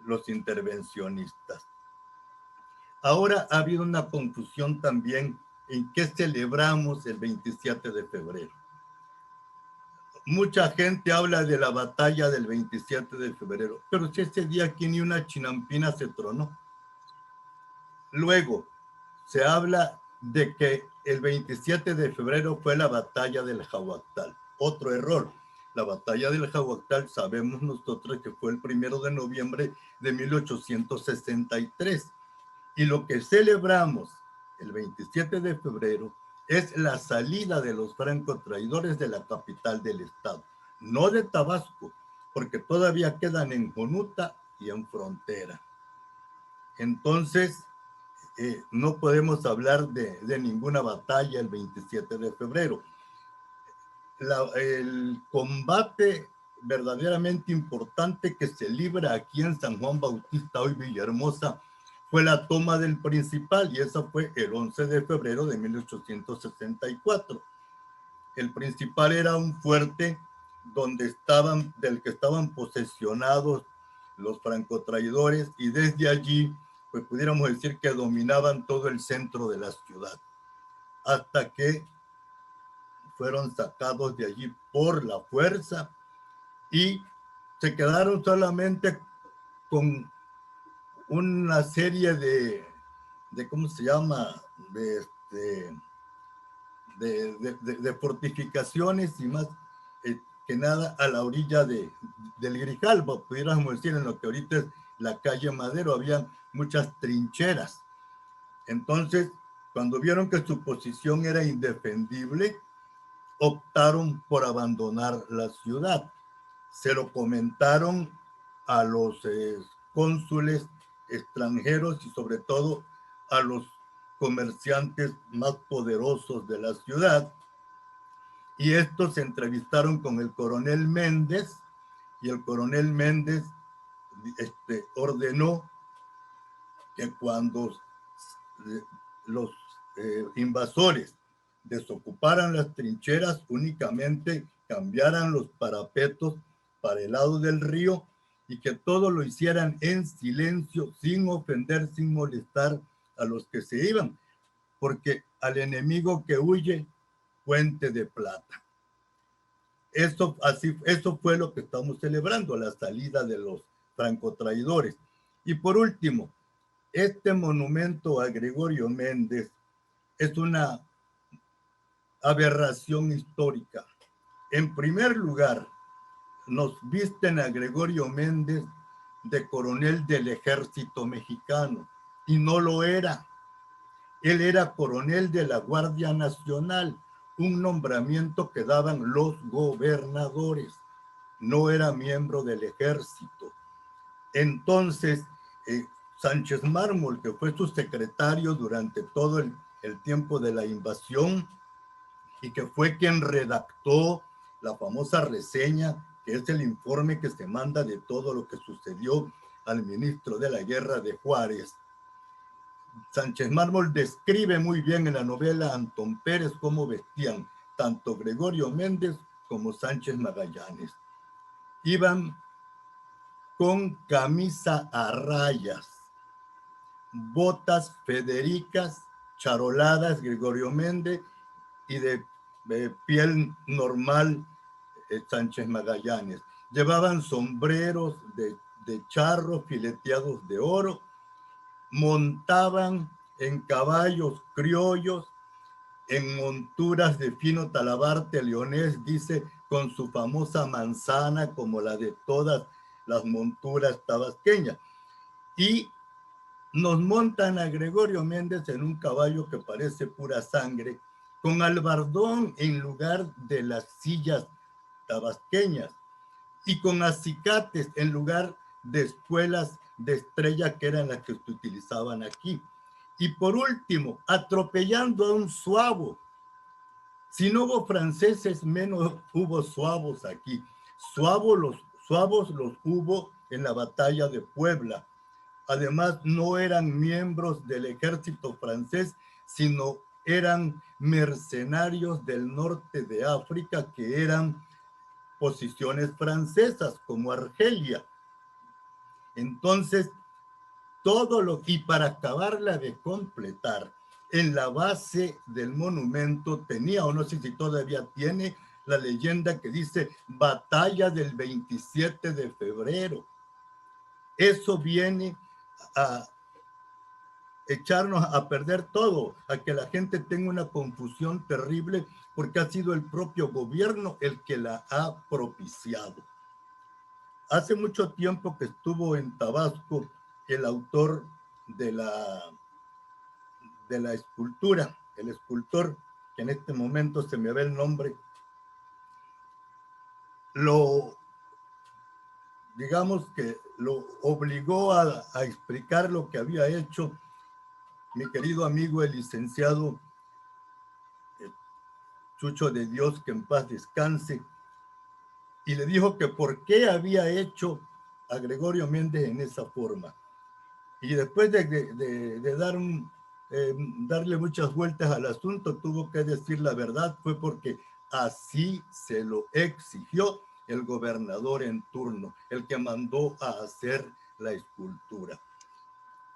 los intervencionistas. Ahora ha habido una confusión también en qué celebramos el 27 de febrero. Mucha gente habla de la batalla del 27 de febrero, pero si ese día aquí ni una chinampina se tronó. Luego, se habla de que el 27 de febrero fue la batalla del Jahuactal. Otro error. La batalla del Jahuactal sabemos nosotros que fue el 1 de noviembre de 1863. Y lo que celebramos el 27 de febrero es la salida de los francotraidores de la capital del estado, no de Tabasco, porque todavía quedan en Jonuta y en Frontera. Entonces, no podemos hablar de ninguna batalla el 27 de febrero. El combate verdaderamente importante que se libra aquí en San Juan Bautista, hoy Villahermosa, fue la toma del Principal, y eso fue el 11 de febrero de 1864. El Principal era un fuerte del que estaban posesionados los francotraidores, y desde allí, pues pudiéramos decir que dominaban todo el centro de la ciudad, hasta que fueron sacados de allí por la fuerza y se quedaron solamente con una serie de ¿cómo se llama? De fortificaciones, y más que nada a la orilla del Grijalbo, pudiéramos decir, en lo que ahorita es la calle Madero. Había muchas trincheras. Entonces, cuando vieron que su posición era indefendible, optaron por abandonar la ciudad. Se lo comentaron a los cónsules extranjeros y sobre todo a los comerciantes más poderosos de la ciudad, y estos se entrevistaron con el coronel Méndez, y el coronel Méndez ordenó que cuando los invasores desocuparan las trincheras, únicamente cambiaran los parapetos para el lado del río y que todo lo hicieran en silencio, sin ofender, sin molestar a los que se iban, porque al enemigo que huye, fuente de plata. Eso fue lo que estamos celebrando, la salida de los francotraidores. Y por último, este monumento a Gregorio Méndez es una aberración histórica. En primer lugar, nos visten a Gregorio Méndez de coronel del ejército mexicano, y no lo era. Él era coronel de la Guardia Nacional, un nombramiento que daban los gobernadores. No era miembro del ejército. Entonces, Sánchez Mármol, que fue su secretario durante todo el tiempo de la invasión y que fue quien redactó la famosa reseña, que es el informe que se manda de todo lo que sucedió al ministro de la Guerra de Juárez. Sánchez Mármol describe muy bien en la novela Antón Pérez cómo vestían tanto Gregorio Méndez como Sánchez Magallanes. Iban con camisa a rayas, botas Federicas, charoladas Gregorio Méndez, y de piel normal Sánchez Magallanes. Llevaban sombreros de charro fileteados de oro, montaban en caballos criollos, en monturas de fino talabarte leonés, dice, con su famosa manzana como la de todas las monturas tabasqueñas. Y nos montan a Gregorio Méndez en un caballo que parece pura sangre, con albardón en lugar de las sillas tabasqueñas y con acicates en lugar de espuelas de estrella que eran las que se utilizaban aquí. Y por último, atropellando a un suavo. Si no hubo franceses, menos hubo suavos aquí. Suavos los hubo en la batalla de Puebla. Además, no eran miembros del ejército francés, sino eran mercenarios del norte de África que eran posiciones francesas, como Argelia. Entonces, y para acabarla de completar, en la base del monumento tenía, o no sé si todavía tiene, la leyenda que dice Batalla del 27 de febrero. Eso viene a echarnos a perder todo, a que la gente tenga una confusión terrible, porque ha sido el propio gobierno el que la ha propiciado. Hace mucho tiempo que estuvo en Tabasco el autor de la escultura, el escultor, que en este momento se me ve el nombre, digamos que lo obligó a explicar lo que había hecho mi querido amigo el licenciado Chucho de Dios, que en paz descanse, y le dijo que por qué había hecho a Gregorio Méndez en esa forma. Y después de darle muchas vueltas al asunto, tuvo que decir la verdad, fue porque así se lo exigió el gobernador en turno, el que mandó a hacer la escultura.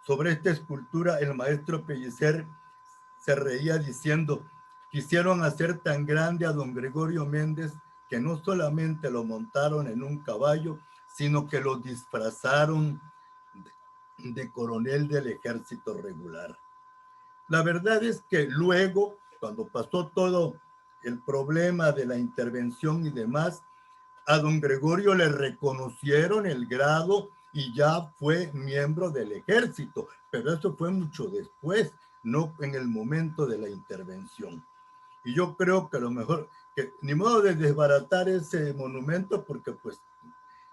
Sobre esta escultura, el maestro Pellicer se reía diciendo: quisieron hacer tan grande a don Gregorio Méndez que no solamente lo montaron en un caballo, sino que lo disfrazaron de coronel del ejército regular. La verdad es que luego, cuando pasó todo el problema de la intervención y demás, a don Gregorio le reconocieron el grado y ya fue miembro del ejército, pero eso fue mucho después, no en el momento de la intervención. Y yo creo que a lo mejor, que ni modo de desbaratar ese monumento, porque pues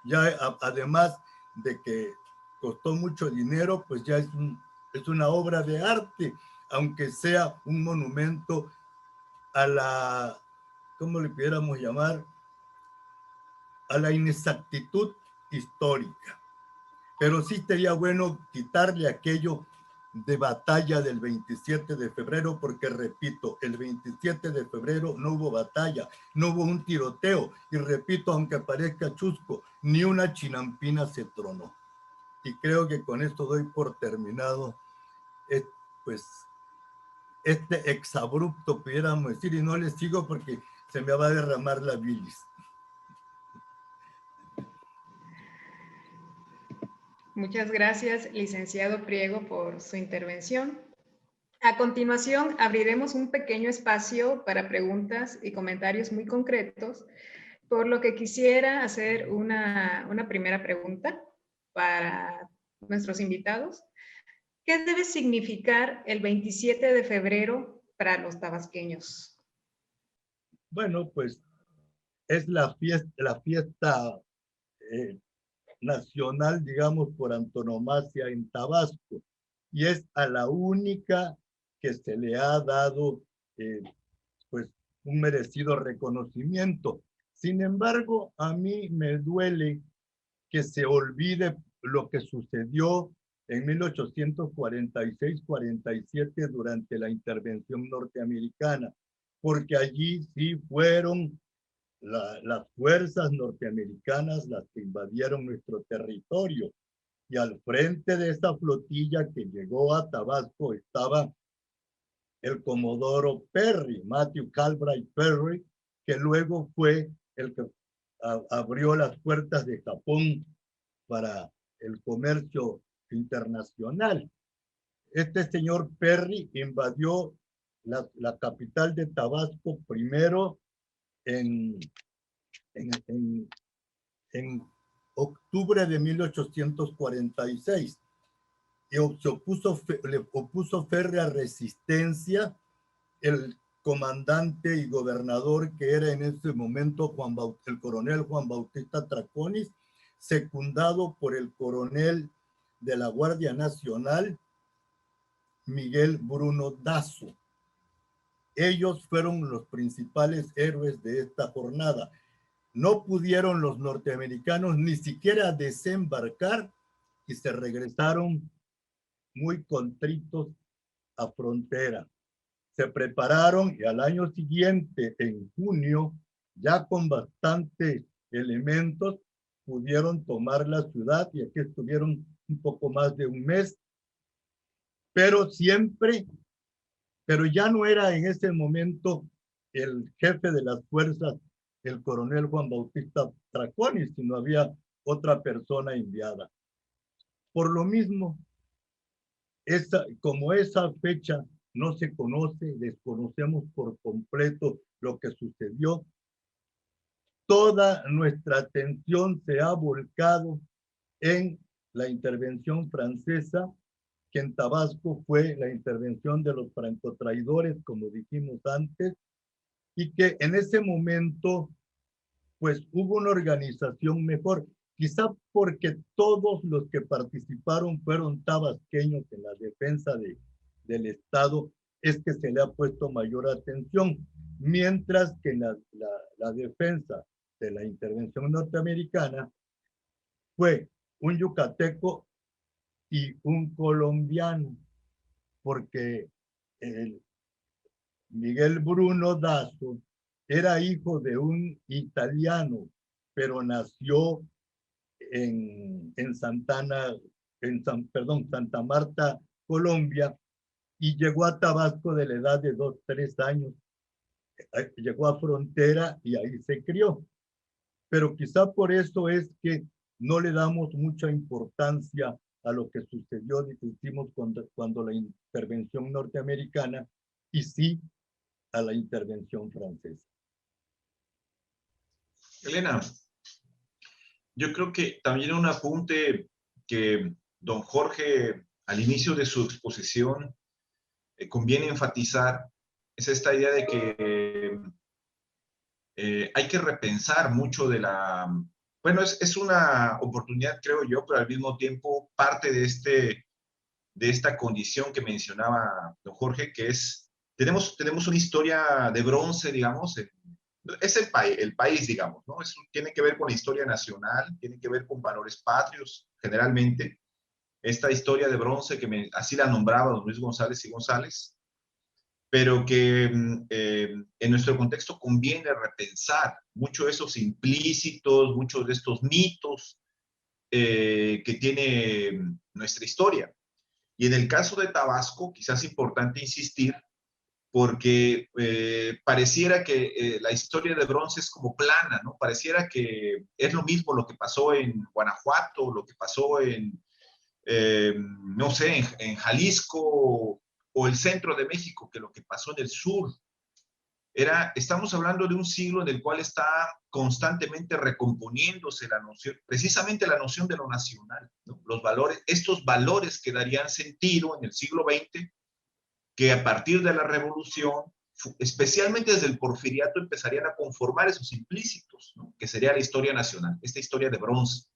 ya además de que costó mucho dinero, pues ya es una obra de arte, aunque sea un monumento a la, ¿cómo le pudiéramos llamar? A la inexactitud histórica. Pero sí sería bueno quitarle aquello de batalla del 27 de febrero, porque repito, el 27 de febrero no hubo batalla, no hubo un tiroteo, y repito, aunque parezca chusco, ni una chinampina se tronó. Y creo que con esto doy por terminado, pues, este exabrupto, pudiéramos decir, y no les sigo porque se me va a derramar la bilis. Muchas gracias, licenciado Priego, por su intervención. A continuación, abriremos un pequeño espacio para preguntas y comentarios muy concretos, por lo que quisiera hacer una primera pregunta para nuestros invitados. ¿Qué debe significar el 27 de febrero para los tabasqueños? Bueno, pues es la fiesta nacional, digamos, por antonomasia en Tabasco, y es a la única que se le ha dado pues un merecido reconocimiento. Sin embargo, a mí me duele que se olvide lo que sucedió en 1846-47 durante la intervención norteamericana, porque allí sí fueron las fuerzas norteamericanas las que invadieron nuestro territorio. Y al frente de esta flotilla que llegó a Tabasco estaba el comodoro Perry, Matthew Calbright Perry, que luego fue el que abrió las puertas de Japón para el comercio internacional. Este señor Perry invadió la capital de Tabasco primero en octubre de 1846 y le opuso férrea resistencia el comandante y gobernador que era en ese momento el coronel Juan Bautista Traconis, secundado por el coronel de la Guardia Nacional Miguel Bruno Dazo. Ellos fueron los principales héroes de esta jornada. No pudieron los norteamericanos ni siquiera desembarcar y se regresaron muy contritos a frontera. Se prepararon y al año siguiente, en junio, ya con bastantes elementos, pudieron tomar la ciudad y aquí estuvieron un poco más de un mes, pero ya no era en ese momento el jefe de las fuerzas, el coronel Juan Bautista Traconis, sino había otra persona enviada. Por lo mismo, como esa fecha no se conoce, desconocemos por completo lo que sucedió, toda nuestra atención se ha volcado en la intervención francesa, que en Tabasco fue la intervención de los francotraidores, como dijimos antes, y que en ese momento pues hubo una organización mejor, quizá porque todos los que participaron fueron tabasqueños en la defensa del Estado, es que se le ha puesto mayor atención, mientras que la defensa de la intervención norteamericana fue un yucateco y un colombiano, porque Miguel Bruno Dazo era hijo de un italiano, pero nació en Santa Marta, Colombia, y llegó a Tabasco de la edad de 2, 3 años. Llegó a frontera y ahí se crió. Pero quizá por eso es que no le damos mucha importancia a lo que sucedió, discutimos cuando la intervención norteamericana, y sí a la intervención francesa. Elena, yo creo que también un apunte que don Jorge al inicio de su exposición conviene enfatizar es esta idea de que hay que repensar mucho de la... Bueno, es una oportunidad, creo yo, pero al mismo tiempo parte de esta condición que mencionaba don Jorge, que es, tenemos una historia de bronce, digamos, es el país, digamos, ¿no? Tiene que ver con la historia nacional, tiene que ver con valores patrios, generalmente, esta historia de bronce así la nombraba don Luis González y González, pero que en nuestro contexto conviene repensar muchos de esos implícitos, muchos de estos mitos que tiene nuestra historia. Y en el caso de Tabasco, quizás es importante insistir, porque pareciera que la historia de bronce es como plana, ¿no? Pareciera que es lo mismo lo que pasó en Guanajuato, lo que pasó no sé, en Jalisco o el centro de México, que lo que pasó en el sur. Estamos hablando de un siglo en el cual está constantemente recomponiéndose la noción, precisamente la noción de lo nacional, ¿no? Los valores, estos valores que darían sentido en el siglo XX, que a partir de la revolución, especialmente desde el porfiriato, empezarían a conformar esos implícitos, ¿no? Que sería la historia nacional, esta historia de bronce.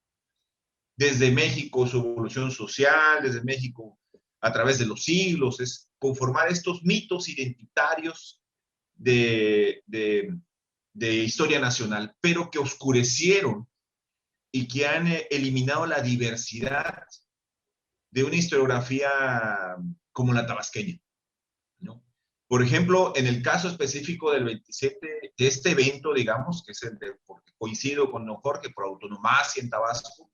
Desde México, su evolución social, desde México, a través de los siglos, es conformar estos mitos identitarios de historia nacional, pero que oscurecieron y que han eliminado la diversidad de una historiografía como la tabasqueña, ¿no? Por ejemplo, en el caso específico del 27, de este evento, digamos, que es porque coincido con don Jorge por autonomacia en Tabasco,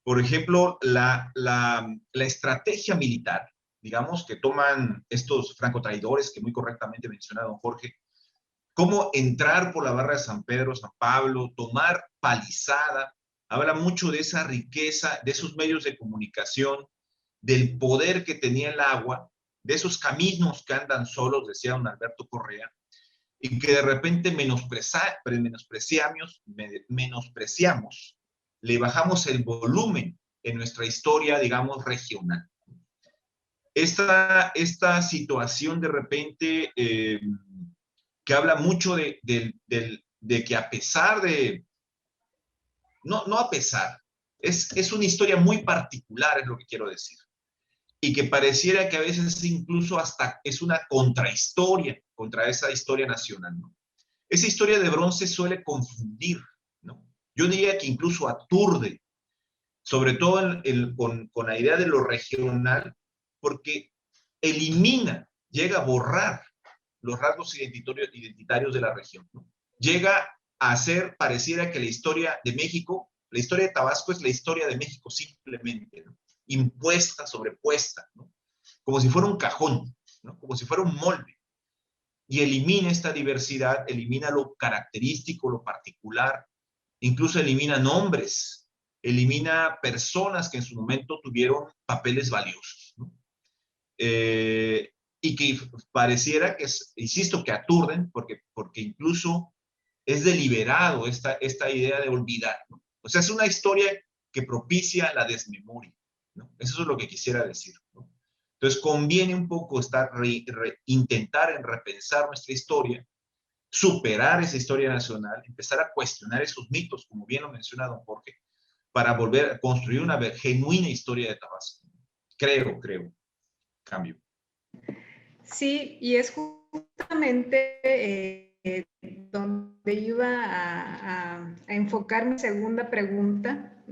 por ejemplo, la estrategia militar, digamos, que toman estos francotraidores que muy correctamente menciona don Jorge, cómo entrar por la barra de San Pedro, San Pablo, tomar Palizada, habla mucho de esa riqueza, de esos medios de comunicación, del poder que tenía el agua, de esos caminos que andan solos, decía don Alberto Correa, y que de repente menospreciamos, le bajamos el volumen en nuestra historia, digamos, regional. Esta situación de repente que habla mucho de que a pesar de, no a pesar, es una historia muy particular, es lo que quiero decir, y que pareciera que a veces incluso hasta es una contrahistoria contra esa historia nacional, ¿no? Esa historia de bronce suele confundir, ¿no? Yo diría que incluso aturde, sobre todo con la idea de lo regional, porque elimina, llega a borrar los rasgos identitarios de la región, ¿no? Llega a hacer, pareciera que la historia de México, la historia de Tabasco es la historia de México simplemente, ¿no? Impuesta, sobrepuesta, ¿no? Como si fuera un cajón, ¿no? Como si fuera un molde. Y elimina esta diversidad, elimina lo característico, lo particular, incluso elimina nombres, elimina personas que en su momento tuvieron papeles valiosos, ¿no? Y que pareciera que, insisto, que aturden, porque incluso es deliberado esta idea de olvidar, ¿no? O sea, es una historia que propicia la desmemoria, ¿no? Eso es lo que quisiera decir, ¿no? Entonces, conviene un poco intentar en repensar nuestra historia, superar esa historia nacional, empezar a cuestionar esos mitos, como bien lo menciona don Jorge, para volver a construir una genuina historia de Tabasco. Creo. Cambio. Sí, y es justamente donde iba a enfocar mi segunda pregunta,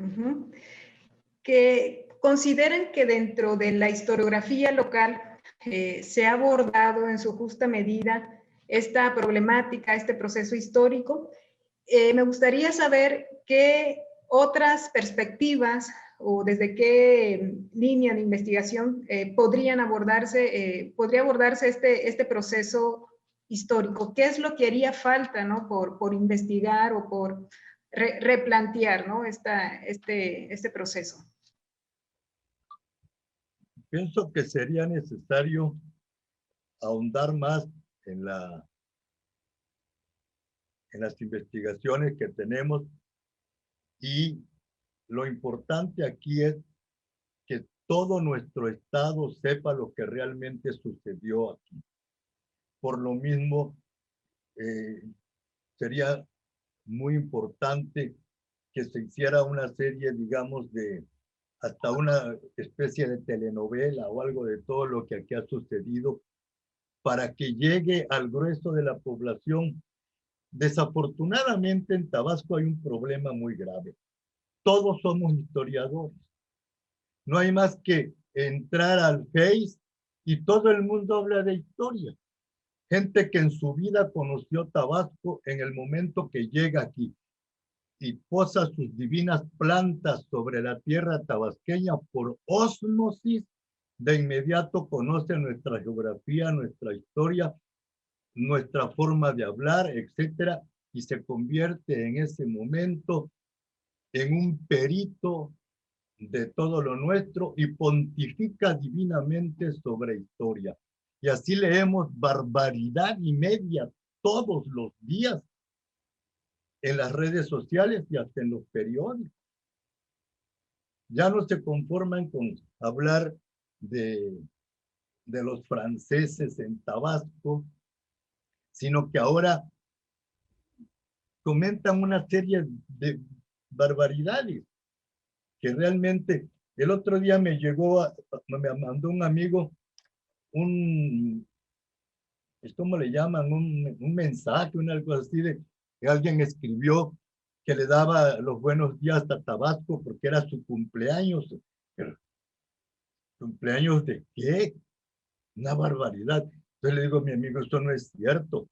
que consideren que dentro de la historiografía local se ha abordado en su justa medida esta problemática, este proceso histórico. Me gustaría saber qué otras perspectivas o desde qué línea de investigación podría abordarse este proceso histórico. ¿Qué es lo que haría falta, ¿no? por investigar o por replantear, ¿no? este proceso? Pienso que sería necesario ahondar más en las investigaciones que tenemos, y lo importante aquí es que todo nuestro estado sepa lo que realmente sucedió aquí. Por lo mismo, sería muy importante que se hiciera una serie, digamos, hasta una especie de telenovela o algo de todo lo que aquí ha sucedido, para que llegue al grueso de la población. Desafortunadamente en Tabasco hay un problema muy grave. Todos somos historiadores. No hay más que entrar al Face y todo el mundo habla de historia. Gente que en su vida conoció Tabasco en el momento que llega aquí y posa sus divinas plantas sobre la tierra tabasqueña por ósmosis, de inmediato conoce nuestra geografía, nuestra historia, nuestra forma de hablar, etcétera, y se convierte en ese momento en un perito de todo lo nuestro y pontifica divinamente sobre historia. Y así leemos barbaridad y media todos los días en las redes sociales y hasta en los periódicos. Ya no se conforman con hablar de los franceses en Tabasco, sino que ahora comentan una serie de barbaridades que realmente el otro día me mandó un amigo ¿cómo le llaman? Un mensaje, algo así de que alguien escribió que le daba los buenos días a Tabasco porque era su cumpleaños. Pero, ¿cumpleaños de qué? Una barbaridad. Entonces le digo a mi amigo, esto no es cierto,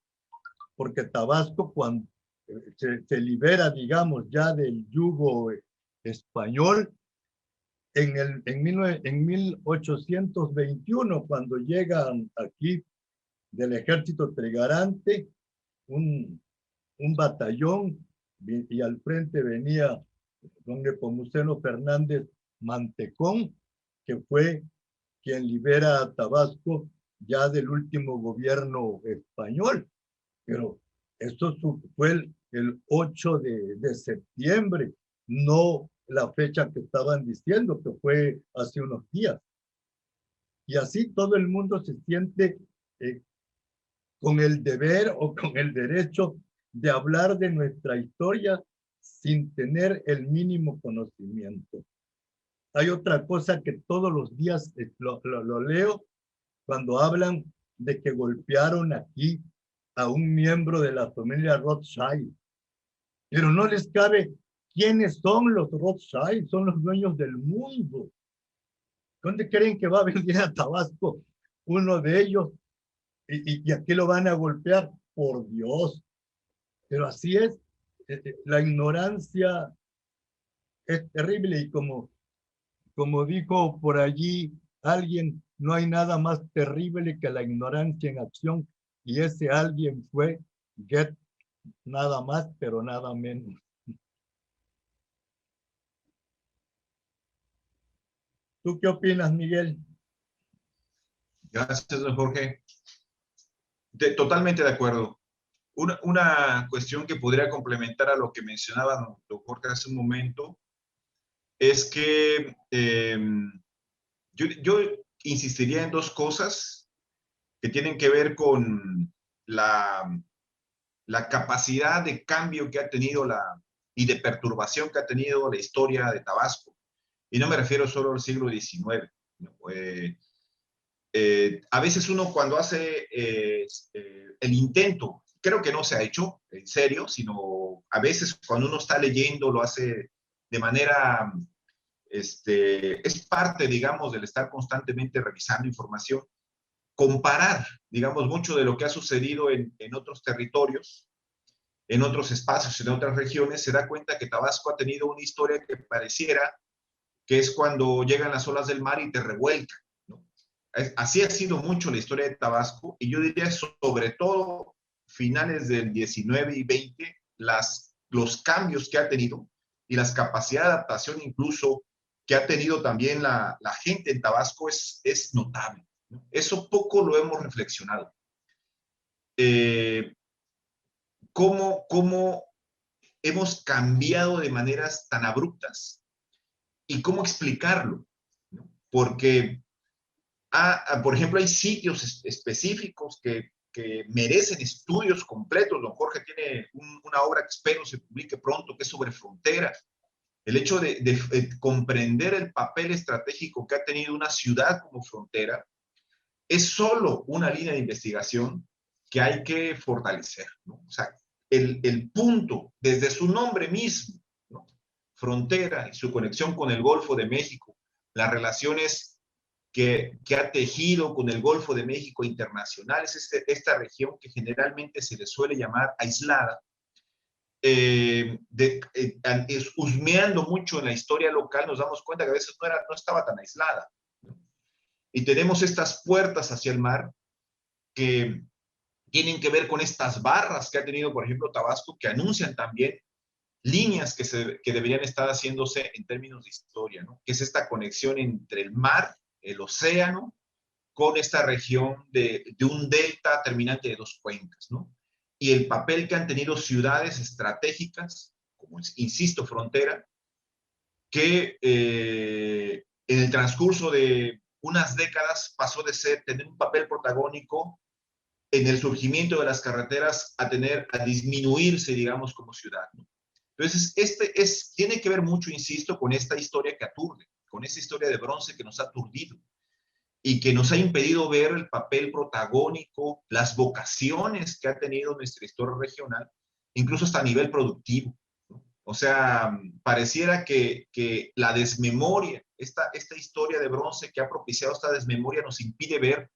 porque Tabasco cuando se libera, digamos, ya del yugo español, en 1821, cuando llegan aquí del ejército trigarante, un batallón, y al frente venía don Nepomuceno Fernández Mantecón, que fue quien libera a Tabasco ya del último gobierno español. Pero esto fue el 8 de septiembre, no la fecha que estaban diciendo, que fue hace unos días. Y así todo el mundo se siente con el deber o con el derecho de hablar de nuestra historia sin tener el mínimo conocimiento. Hay otra cosa que todos los días lo leo cuando hablan de que golpearon aquí a un miembro de la familia Rothschild. Pero no les cabe quiénes son los Rothschild, son los dueños del mundo. ¿Dónde creen que va a venir a Tabasco uno de ellos y aquí lo van a golpear? Por Dios. Pero así es, la ignorancia es terrible y como dijo por allí alguien, no hay nada más terrible que la ignorancia en acción, y ese alguien fue Goethe, nada más, pero nada menos. ¿Tú qué opinas, Miguel? Gracias, don Jorge. Totalmente de acuerdo. Una cuestión que podría complementar a lo que mencionaba don Jorge hace un momento es que yo insistiría en dos cosas que tienen que ver con la capacidad de cambio que ha tenido y de perturbación que ha tenido la historia de Tabasco. Y no me refiero solo al siglo XIX. ¿No? A veces uno cuando hace el intento, creo que no se ha hecho en serio, sino a veces cuando uno está leyendo lo hace de manera, es parte, digamos, del estar constantemente revisando información, comparar, digamos, mucho de lo que ha sucedido en otros territorios, en otros espacios, en otras regiones, se da cuenta que Tabasco ha tenido una historia que pareciera que es cuando llegan las olas del mar y te revuelcan. Así ha sido mucho la historia de Tabasco, y yo diría sobre todo finales del 19 y 20, los cambios que ha tenido y las capacidades de adaptación incluso que ha tenido también la gente en Tabasco es notable, ¿no? Eso poco lo hemos reflexionado. ¿Cómo hemos cambiado de maneras tan abruptas y cómo explicarlo, ¿no? Porque por ejemplo, hay sitios específicos que merecen estudios completos. Don Jorge tiene una obra que espero se publique pronto, que es sobre fronteras. El hecho de comprender el papel estratégico que ha tenido una ciudad como frontera es solo una línea de investigación que hay que fortalecer, ¿no? O sea, el punto, desde su nombre mismo, ¿no? Frontera y su conexión con el Golfo de México, las relaciones que ha tejido con el Golfo de México internacional, es esta región que generalmente se le suele llamar aislada, husmeando mucho en la historia local, nos damos cuenta que a veces no estaba tan aislada, ¿no? Y tenemos estas puertas hacia el mar que tienen que ver con estas barras que ha tenido, por ejemplo, Tabasco, que anuncian también líneas que deberían estar haciéndose en términos de historia, ¿no? Que es esta conexión entre el mar, el océano, con esta región de un delta terminante de dos cuencas, ¿no? Y el papel que han tenido ciudades estratégicas, como insisto, frontera, que en el transcurso de unas décadas pasó de tener un papel protagónico en el surgimiento de las carreteras a disminuirse, digamos, como ciudad, ¿no? Entonces, tiene que ver mucho, insisto, con esta historia que aturde, con esa historia de bronce que nos ha aturdido y que nos ha impedido ver el papel protagónico, las vocaciones que ha tenido nuestra historia regional, incluso hasta a nivel productivo, ¿no? O sea, pareciera que la desmemoria, esta historia de bronce que ha propiciado esta desmemoria nos impide ver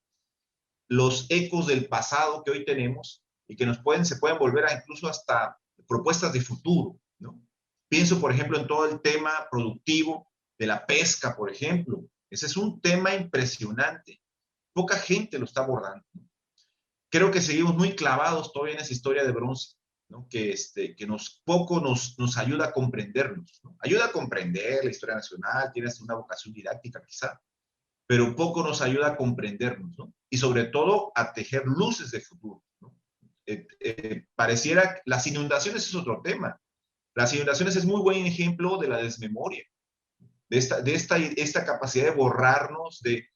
los ecos del pasado que hoy tenemos y que se pueden volver a incluso hasta propuestas de futuro, ¿no? Pienso, por ejemplo, en todo el tema productivo de la pesca, por ejemplo. Ese es un tema impresionante. Poca gente lo está abordando. Creo que seguimos muy clavados todavía en esa historia de bronce, ¿no? Que poco nos ayuda a comprendernos, ¿no? Ayuda a comprender la historia nacional, tiene una vocación didáctica quizá, pero poco nos ayuda a comprendernos, ¿no? Y sobre todo a tejer luces de futuro, ¿no? Pareciera, las inundaciones es otro tema. Las inundaciones es muy buen ejemplo de la desmemoria, de esta capacidad de borrarnos, de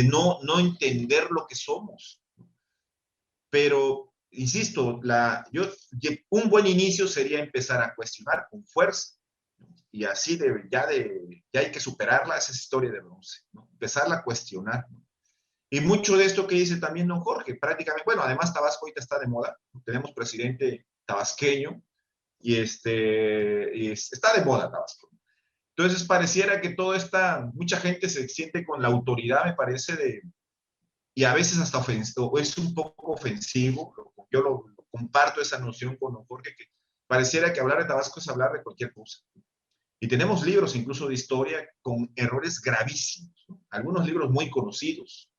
no entender lo que somos. Pero, insisto, un buen inicio sería empezar a cuestionar con fuerza, ¿no? Y así ya hay que superarla, esa historia de bronce, ¿no? Empezarla a cuestionar, ¿no? Y mucho de esto que dice también don Jorge, prácticamente, bueno, además Tabasco ahorita está de moda, tenemos presidente tabasqueño, y está de moda Tabasco. Entonces pareciera que mucha gente se siente con la autoridad, me parece, y a veces hasta es un poco ofensivo, yo comparto esa noción con don Jorge, que pareciera que hablar de Tabasco es hablar de cualquier cosa. Y tenemos libros incluso de historia con errores gravísimos, ¿no? Algunos libros muy conocidos,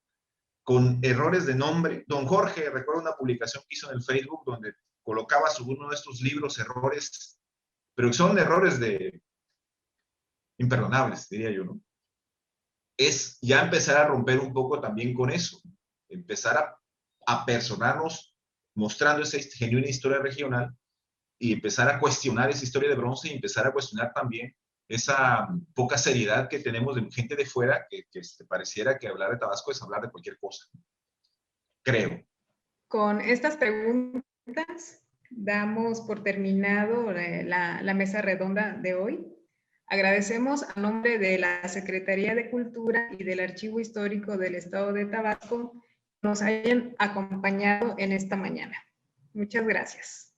con errores de nombre. Don Jorge, recuerdo una publicación que hizo en el Facebook donde colocaba sobre uno de estos libros errores, pero son errores imperdonables, diría yo, ¿no? Es ya empezar a romper un poco también con eso, empezar a personarnos mostrando esa genuina historia regional y empezar a cuestionar esa historia de bronce y empezar a cuestionar también esa poca seriedad que tenemos de gente de fuera que pareciera que hablar de Tabasco es hablar de cualquier cosa. Creo. Con estas preguntas damos por terminado la mesa redonda de hoy. Agradecemos a nombre de la Secretaría de Cultura y del Archivo Histórico del Estado de Tabasco que nos hayan acompañado en esta mañana. Muchas gracias.